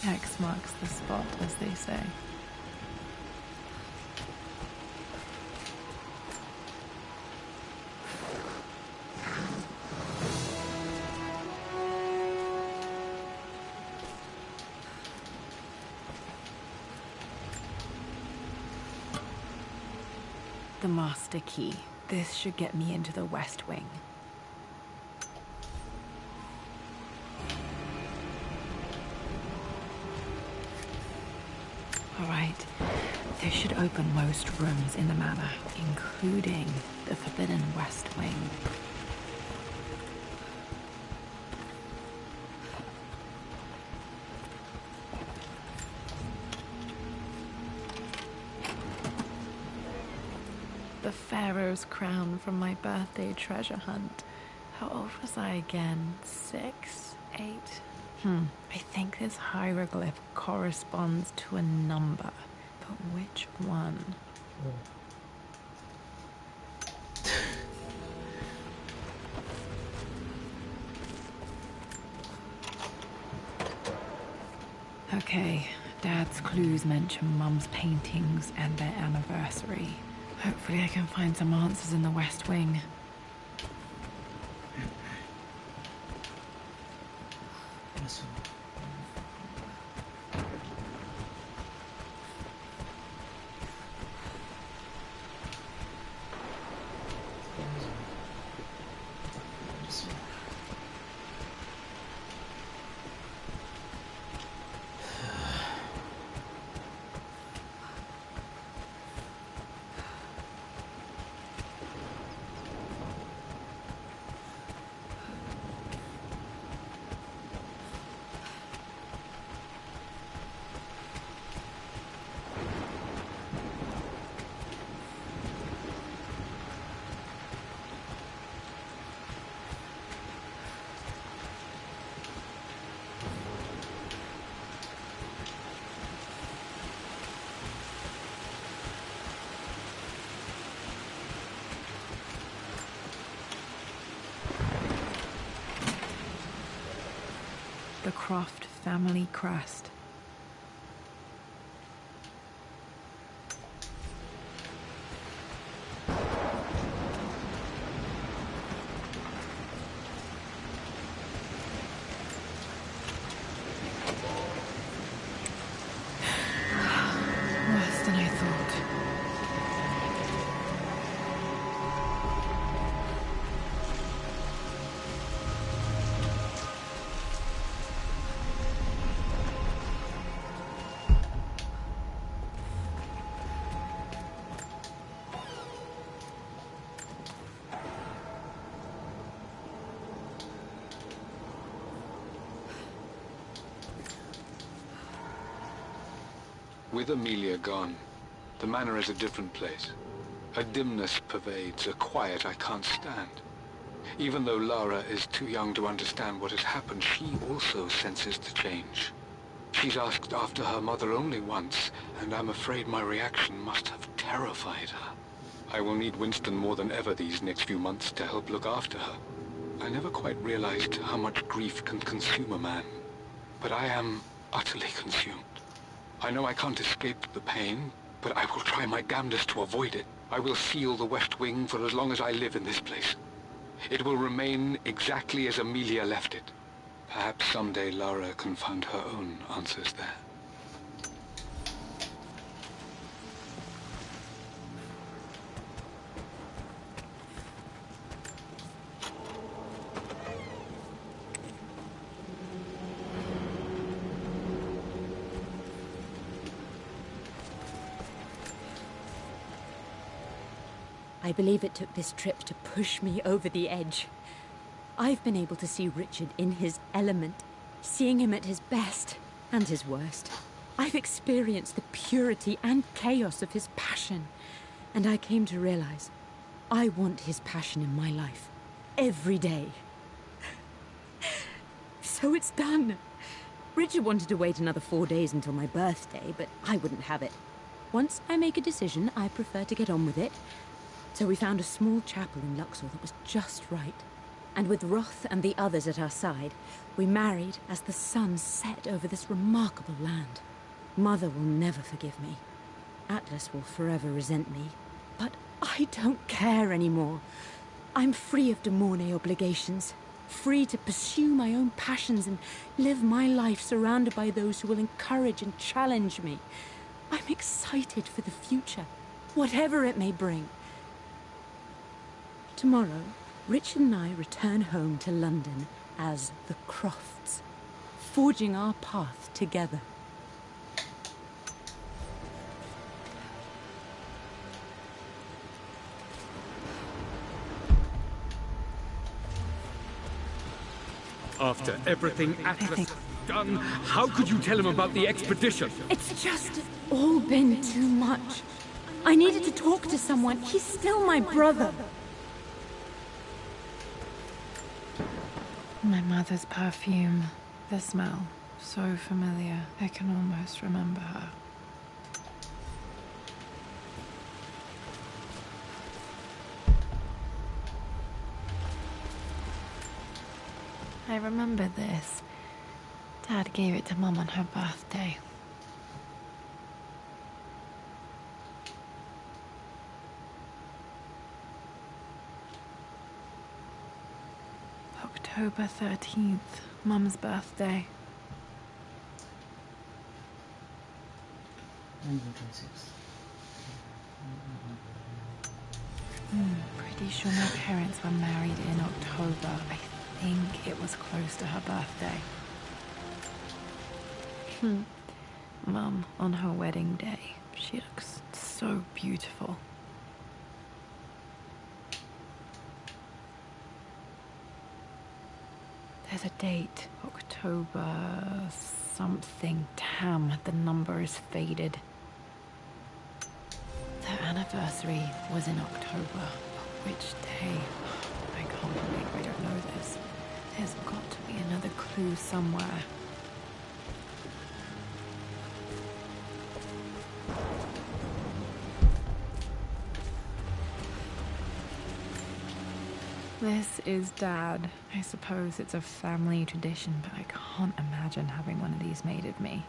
X marks the spot, as they say. The master key. This should get me into the West Wing. All right. This should open most rooms in the manor, including the Forbidden West Wing. The Pharaoh's crown from my birthday treasure hunt. How old was I again? 6? 8? I think this hieroglyph corresponds to a number, but which one? Okay, Dad's clues mention Mum's paintings and their anniversary. Hopefully I can find some answers in the West Wing. The Croft family crest. Worse than I thought. With Amelia gone, the manor is a different place. A dimness pervades, a quiet I can't stand. Even though Lara is too young to understand what has happened, she also senses the change. She's asked after her mother only once, and I'm afraid my reaction must have terrified her. I will need Winston more than ever these next few months to help look after her. I never quite realized how much grief can consume a man, but I am utterly consumed. I know I can't escape the pain, but I will try my damnedest to avoid it. I will seal the West Wing for as long as I live in this place. It will remain exactly as Amelia left it. Perhaps someday Lara can find her own answers there. I believe it took this trip to push me over the edge. I've been able to see Richard in his element, seeing him at his best and his worst. I've experienced the purity and chaos of his passion, And I came to realize I want his passion in my life. Every day. So it's done. Richard wanted to wait another 4 days until my birthday, but I wouldn't have it. Once I make a decision, I prefer to get on with it. So we found a small chapel in Luxor that was just right. And with Roth and the others at our side, we married as the sun set over this remarkable land. Mother will never forgive me. Atlas will forever resent me. But I don't care anymore. I'm free of de Mornay obligations. Free to pursue my own passions and live my life surrounded by those who will encourage and challenge me. I'm excited for the future, whatever it may bring. Tomorrow, Richard and I return home to London as the Crofts, forging our path together. After everything Atlas has done, how could you tell him about the expedition? It's just all been too much. I needed to talk to someone. He's still my brother. My mother's perfume. The smell. So familiar. I can almost remember her. I remember this. Dad gave it to Mum on her birthday. October 13th, Mum's birthday. 1926. Pretty sure my parents were married in October. I think it was close to her birthday. Mum, on her wedding day, she looks so beautiful. There's a date, October something. Damn, the number is faded. Their anniversary was in October. Which day? I can't believe I don't know this. There's got to be another clue somewhere. This is Dad. I suppose it's a family tradition, but I can't imagine having one of these made of me.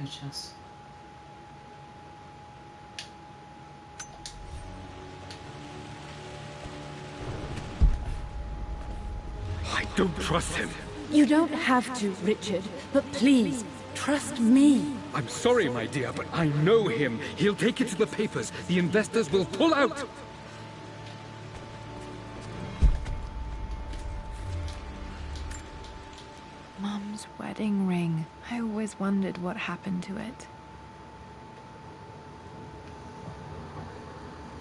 No chance. I don't trust him. You don't have to, Richard, but please, trust me. I'm sorry, my dear, but I know him. He'll take it to the papers. The investors will pull out. Mum's wedding ring. I always wondered what happened to it.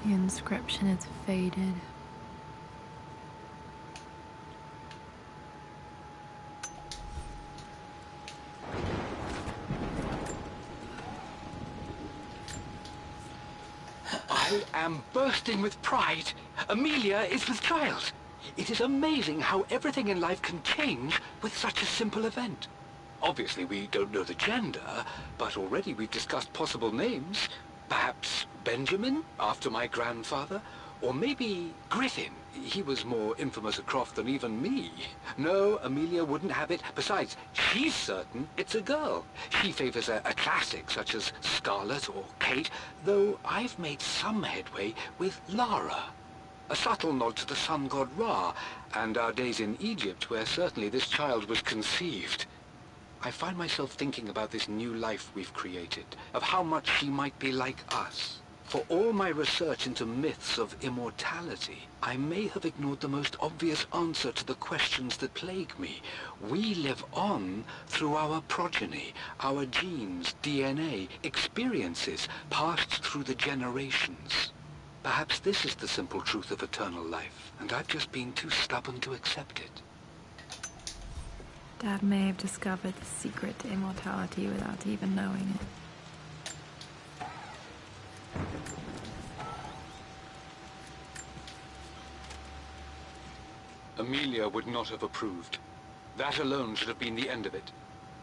The inscription is faded. I am bursting with pride. Amelia is with child. It is amazing how everything in life can change with such a simple event. Obviously, we don't know the gender, but already we've discussed possible names. Perhaps Benjamin, after my grandfather, or maybe Griffin. He was more infamous at Croft than even me. No, Amelia wouldn't have it. Besides, she's certain it's a girl. She favors a classic such as Scarlet or Kate, though I've made some headway with Lara. A subtle nod to the sun god Ra, and our days in Egypt, where certainly this child was conceived. I find myself thinking about this new life we've created, of how much she might be like us. For all my research into myths of immortality, I may have ignored the most obvious answer to the questions that plague me. We live on through our progeny, our genes, DNA, experiences passed through the generations. Perhaps this is the simple truth of eternal life, and I've just been too stubborn to accept it. Dad may have discovered the secret to immortality without even knowing it. Amelia would not have approved. That alone should have been the end of it.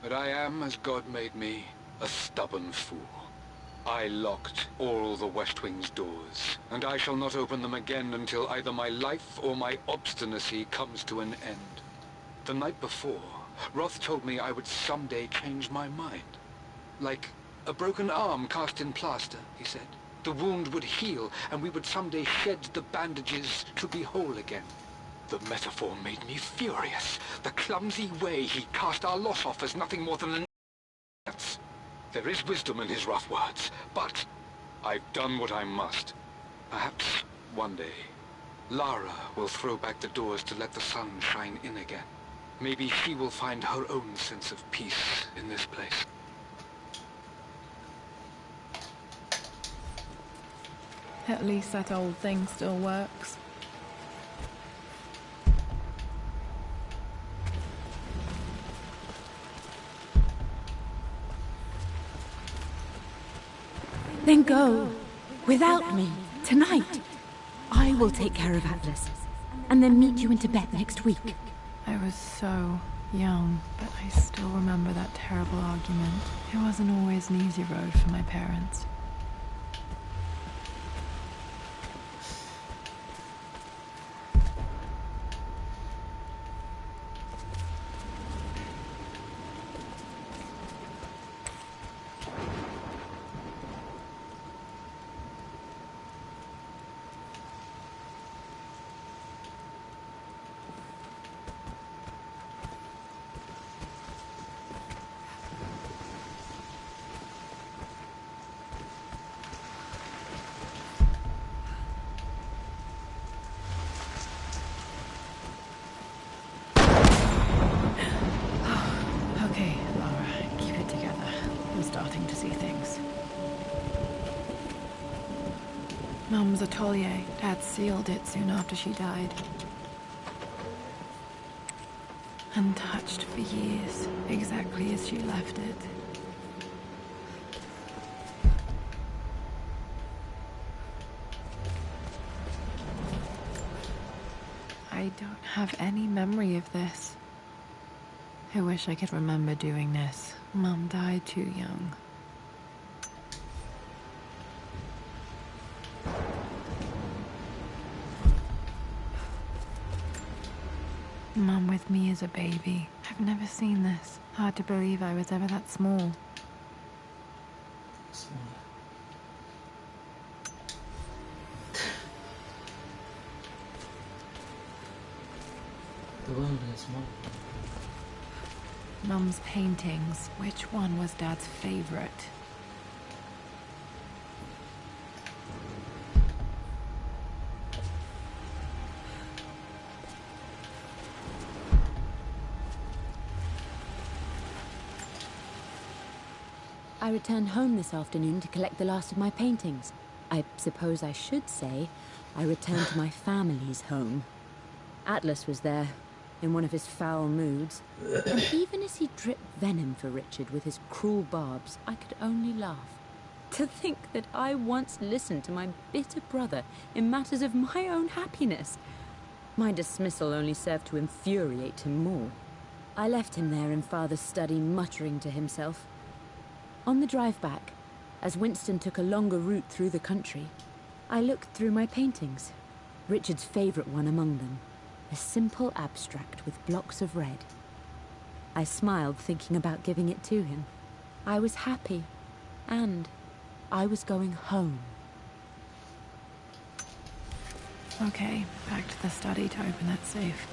But I am, as God made me, a stubborn fool. I locked all the West Wing's doors, and I shall not open them again until either my life or my obstinacy comes to an end. The night before, Roth told me I would someday change my mind. Like a broken arm cast in plaster, he said. The wound would heal, and we would someday shed the bandages to be whole again. The metaphor made me furious. The clumsy way he cast our loss off as nothing more than an... There is wisdom in his rough words, but I've done what I must. Perhaps one day, Lara will throw back the doors to let the sun shine in again. Maybe she will find her own sense of peace in this place. At least that old thing still works. Then go. Without me. Tonight. I will take care of Atlas. And then meet you in Tibet next week. I was so young, but I still remember that terrible argument. It wasn't always an easy road for my parents. Okay, Lara, keep it together. I'm starting to see things. Mum's atelier. Dad sealed it soon after she died. Untouched for years, exactly as she left it. I don't have any memory of this. I wish I could remember doing this. Mum died too young. Mum with me as a baby. I've never seen this. Hard to believe I was ever that small. Small. The world is small. Mum's paintings. Which one was Dad's favorite? I returned home this afternoon to collect the last of my paintings. I suppose I should say I returned to my family's home. Atlas was there, in one of his foul moods, and even as he dripped venom for Richard with his cruel barbs, I could only laugh. To think that I once listened to my bitter brother in matters of my own happiness. My dismissal only served to infuriate him more. I left him there in Father's study, muttering to himself. On the drive back, as Winston took a longer route through the country, I looked through my paintings, Richard's favorite one among them. A simple abstract with blocks of red. I smiled, thinking about giving it to him. I was happy, and I was going home. Okay, back to the study to open that safe.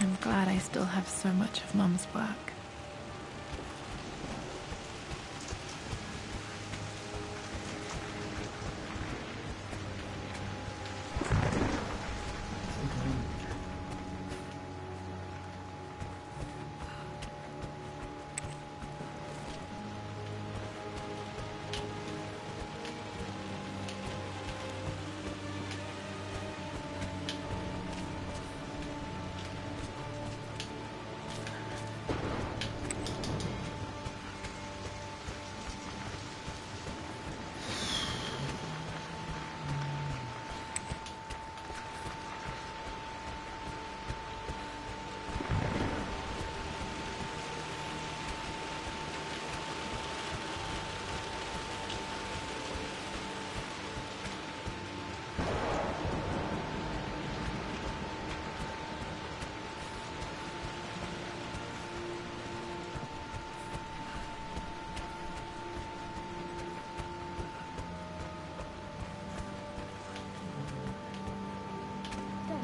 I'm glad I still have so much of Mum's work.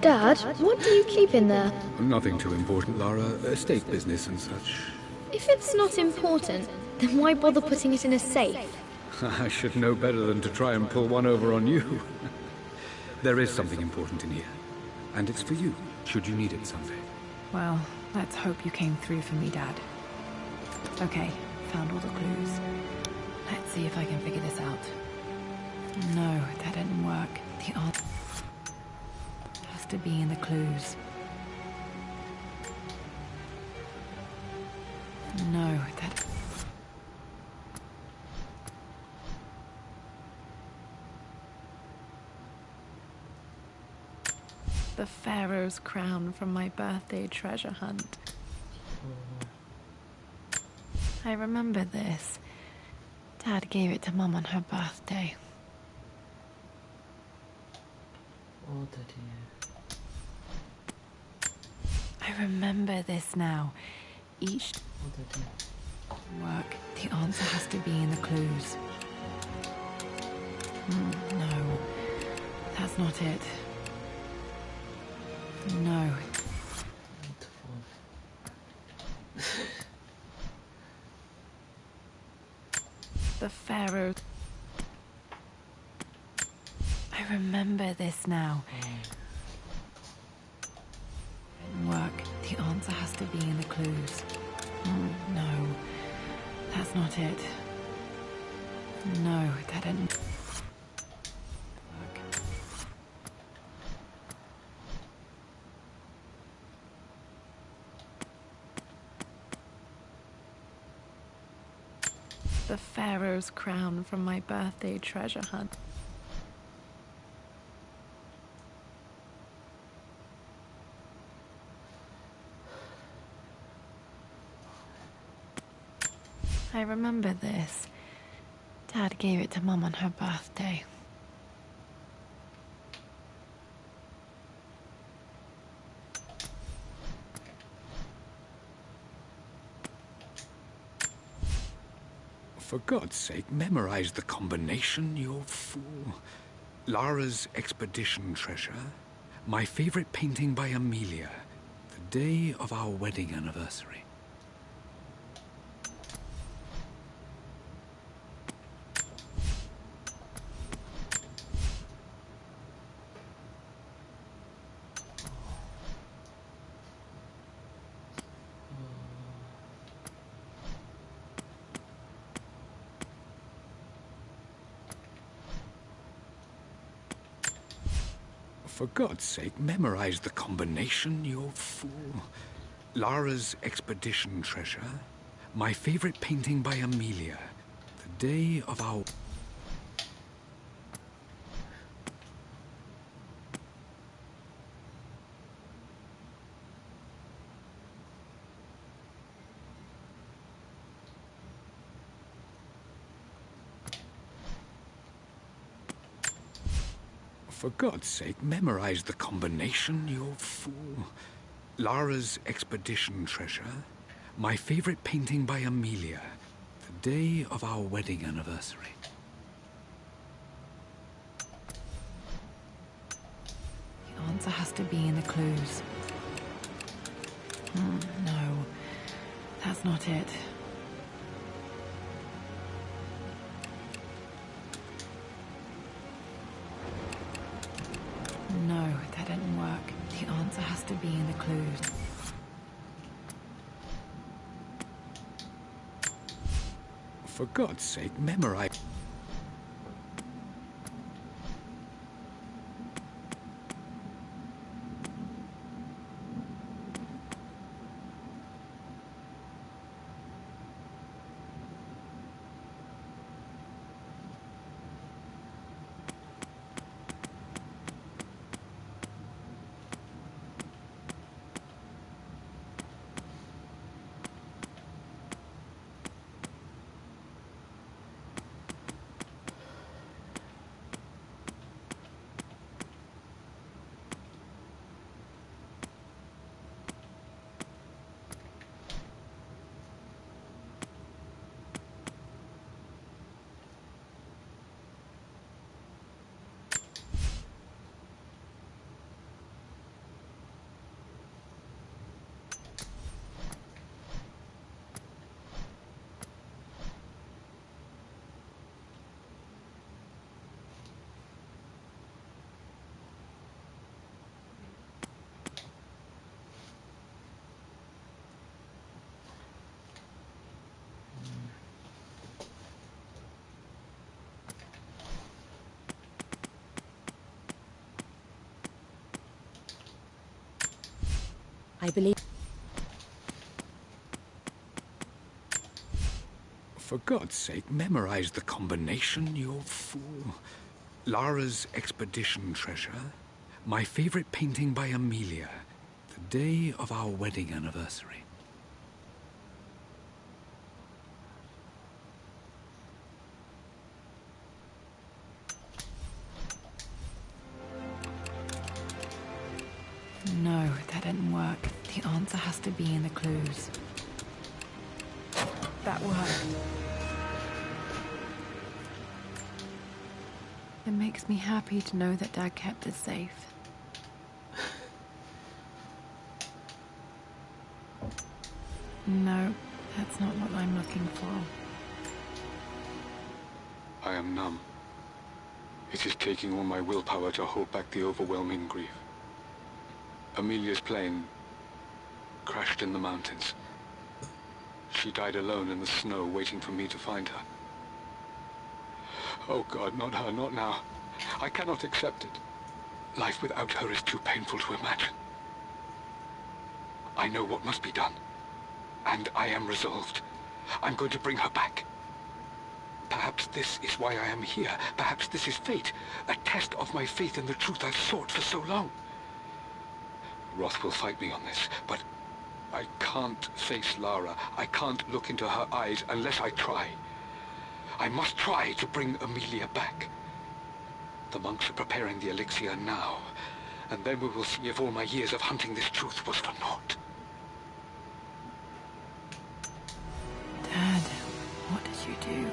Dad, what do you keep in there? Nothing too important, Lara. Estate business and such. If it's not important, then why bother putting it in a safe? I should know better than to try and pull one over on you. There is something important in here. And it's for you, should you need it someday. Well, let's hope you came through for me, Dad. Okay, found all the clues. Let's see if I can figure this out. No, that didn't work. The answer has to be in the clues. No, that... The Pharaoh's crown from my birthday treasure hunt. I remember this. Dad gave it to Mum on her birthday. Oh, Daddy. I remember this now. Each Oh, Daddy. work, the answer has to be in the clues. No, that's not it. No. The Pharaoh. I remember this now. Work, the answer has to be in the clues. No, that's not it. No, that didn't work. The Pharaoh's crown from my birthday treasure hunt. I remember this. Dad gave it to Mum on her birthday. For God's sake, memorize the combination, you fool. Lara's expedition treasure. My favorite painting by Amelia. The day of our wedding anniversary. For God's sake, memorize the combination, you fool. Lara's expedition treasure. My favorite painting by Amelia. The day of our... For God's sake, memorize the combination, you fool. Lara's expedition treasure. My favorite painting by Amelia. The day of our wedding anniversary. The answer has to be in the clues. No, that's not it. No, that didn't work. The answer has to be in the clues. For God's sake, memorize... I believe... For God's sake, memorize the combination, you fool. Lara's expedition treasure, my favorite painting by Amelia, the day of our wedding anniversary. No, that didn't work. The answer has to be in the clues. That worked. It makes me happy to know that Dad kept it safe. No, that's not what I'm looking for. I am numb. It is taking all my willpower to hold back the overwhelming grief. Amelia's plane crashed in the mountains. She died alone in the snow, waiting for me to find her. Oh God, not her, not now. I cannot accept it. Life without her is too painful to imagine. I know what must be done. And I am resolved. I'm going to bring her back. Perhaps this is why I am here. Perhaps this is fate. A test of my faith in the truth I've sought for so long. Roth will fight me on this, but I can't face Lara. I can't look into her eyes unless I try. I must try to bring Amelia back. The monks are preparing the elixir now, and then we will see if all my years of hunting this truth was for naught. Dad, what did you do?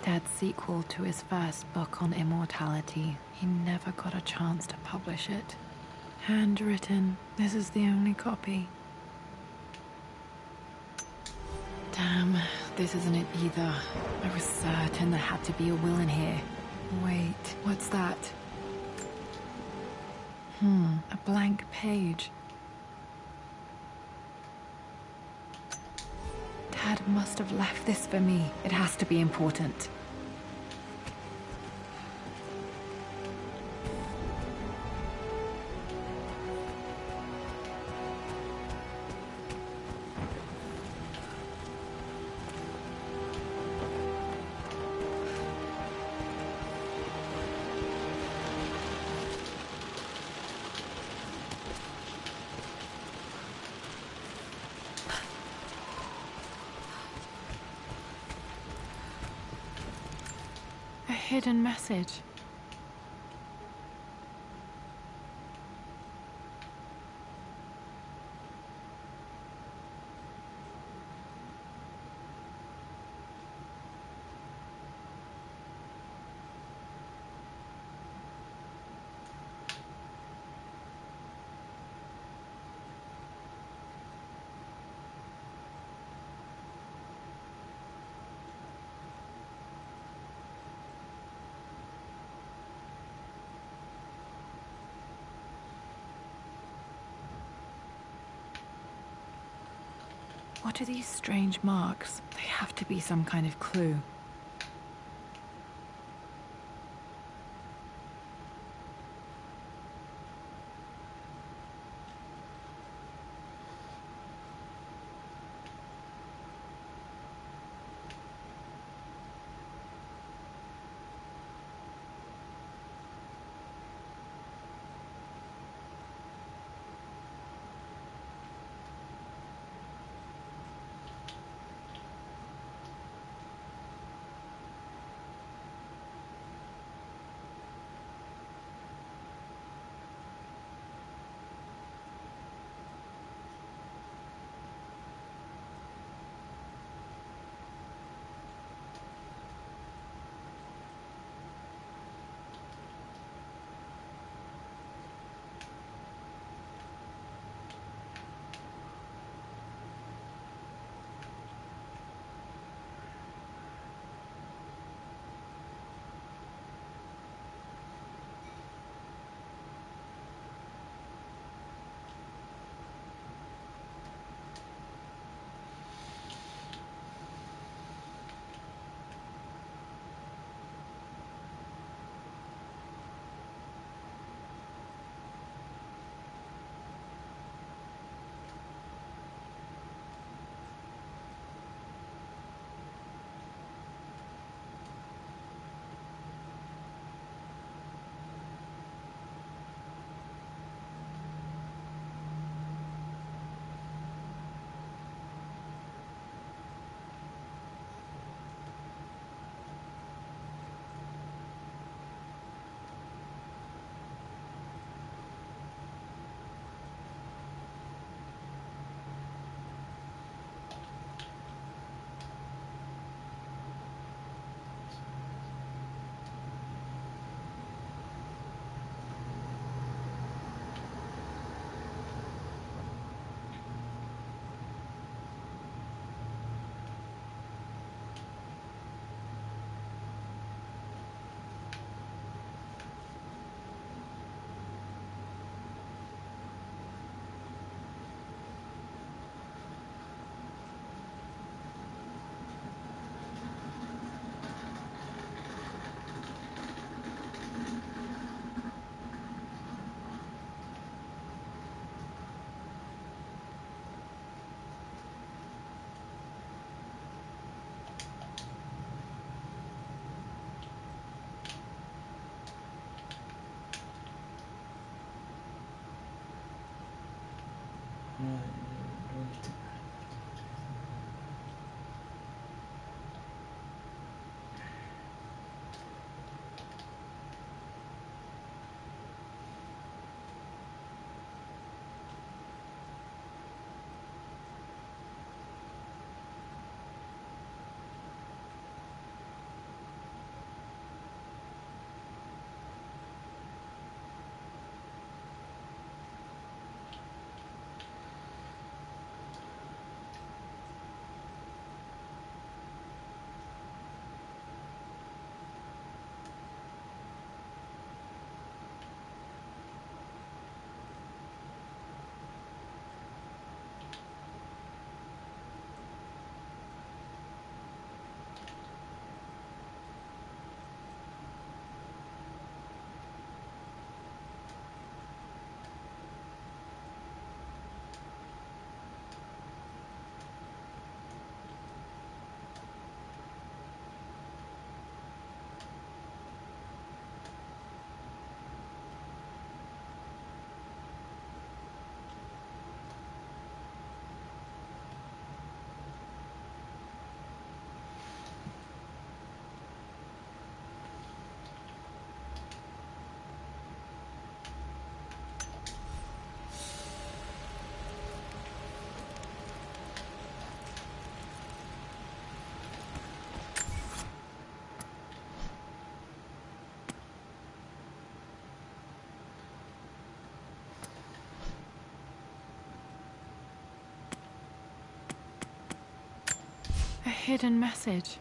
Dad's sequel to his first book on immortality. He never got a chance to publish it. Handwritten. This is the only copy. Damn, this isn't it either. I was certain there had to be a will in here. Wait, what's that? A blank page. Dad must have left this for me. It has to be important. A hidden message. What are these strange marks? They have to be some kind of clue. A hidden message.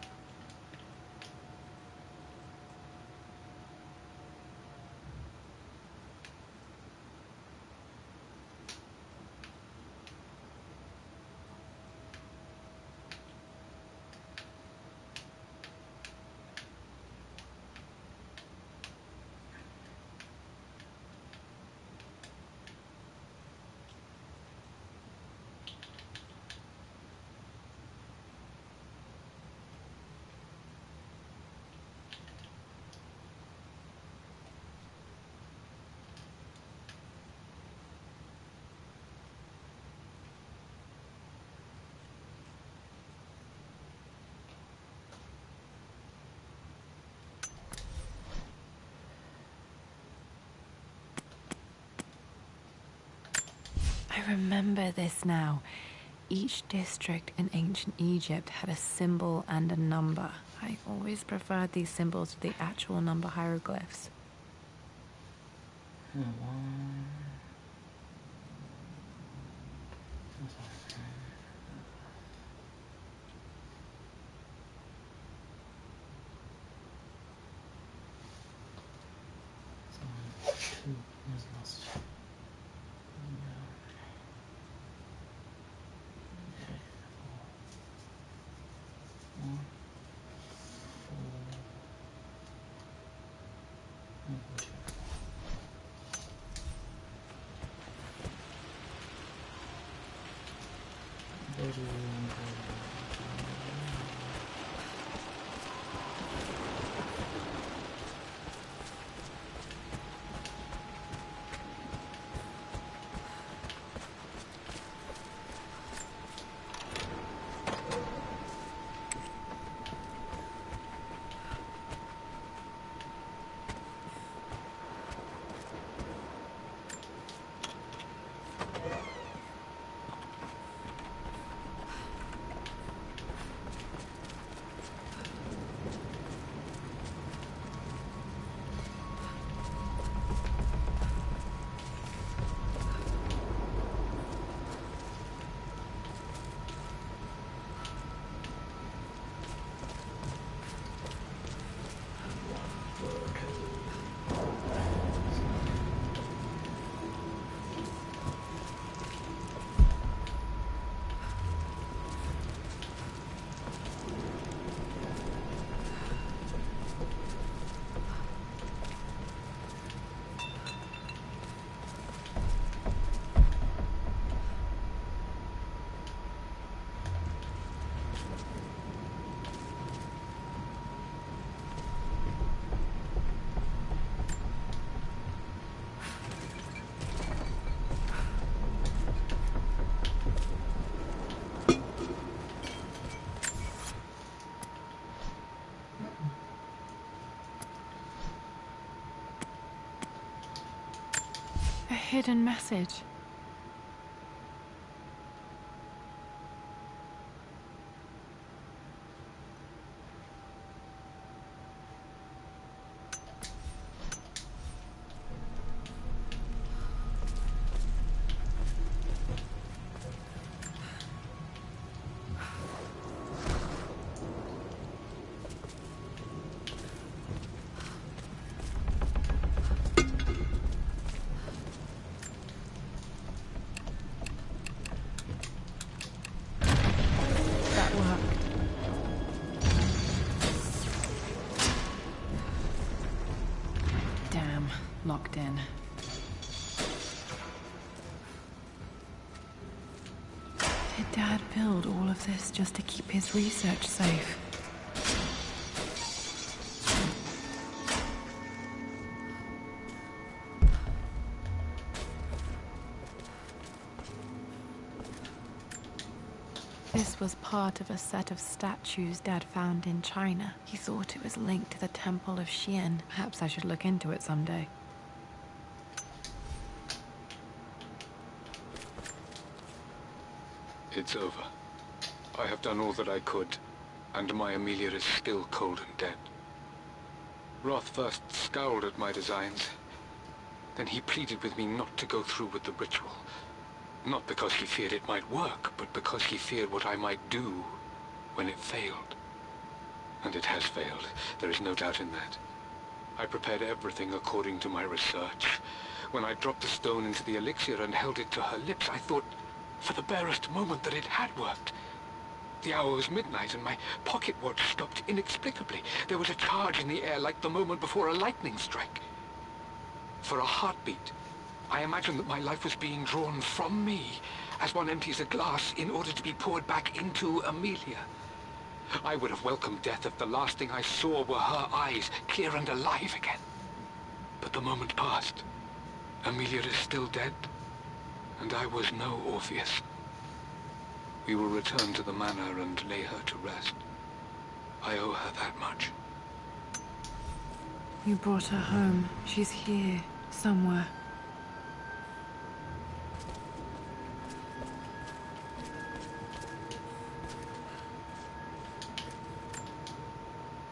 I remember this now. Each district in ancient Egypt had a symbol and a number. I always preferred these symbols to the actual number hieroglyphs. A hidden message. Locked in. Did Dad build all of this just to keep his research safe? This was part of a set of statues Dad found in China. He thought it was linked to the Temple of Xian. Perhaps I should look into it someday. It's over. I have done all that I could, and my Amelia is still cold and dead. Roth first scowled at my designs. Then he pleaded with me not to go through with the ritual. Not because he feared it might work, but because he feared what I might do when it failed. And it has failed. There is no doubt in that. I prepared everything according to my research. When I dropped the stone into the elixir and held it to her lips, I thought for the barest moment that it had worked. The hour was midnight and my pocket watch stopped inexplicably. There was a charge in the air like the moment before a lightning strike. For a heartbeat, I imagined that my life was being drawn from me as one empties a glass in order to be poured back into Amelia. I would have welcomed death if the last thing I saw were her eyes, clear and alive again. But the moment passed. Amelia is still dead, and I was no Orpheus. We will return to the manor and lay her to rest. I owe her that much. You brought her home. She's here, somewhere.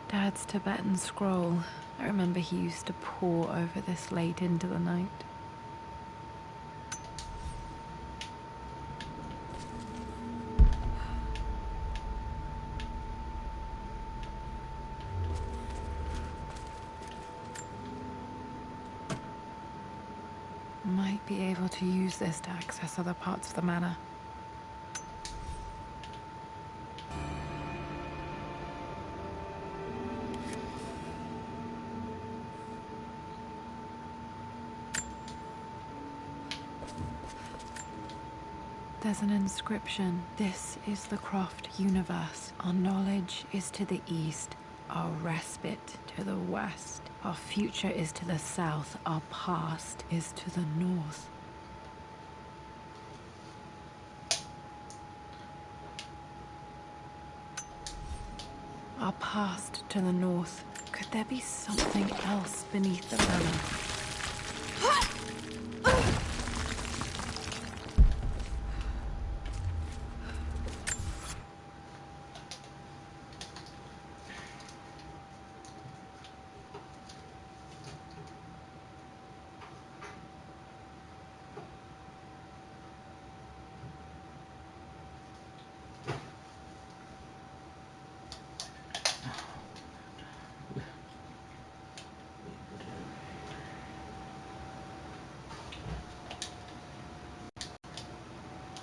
Dad's Tibetan scroll. I remember he used to pore over this late into the night. Might be able to use this to access other parts of the manor. There's an inscription. This is the Croft universe. Our knowledge is to the east, our respite to the west. Our future is to the south, our past is to the north. Our past to the north. Could there be something else beneath the manor?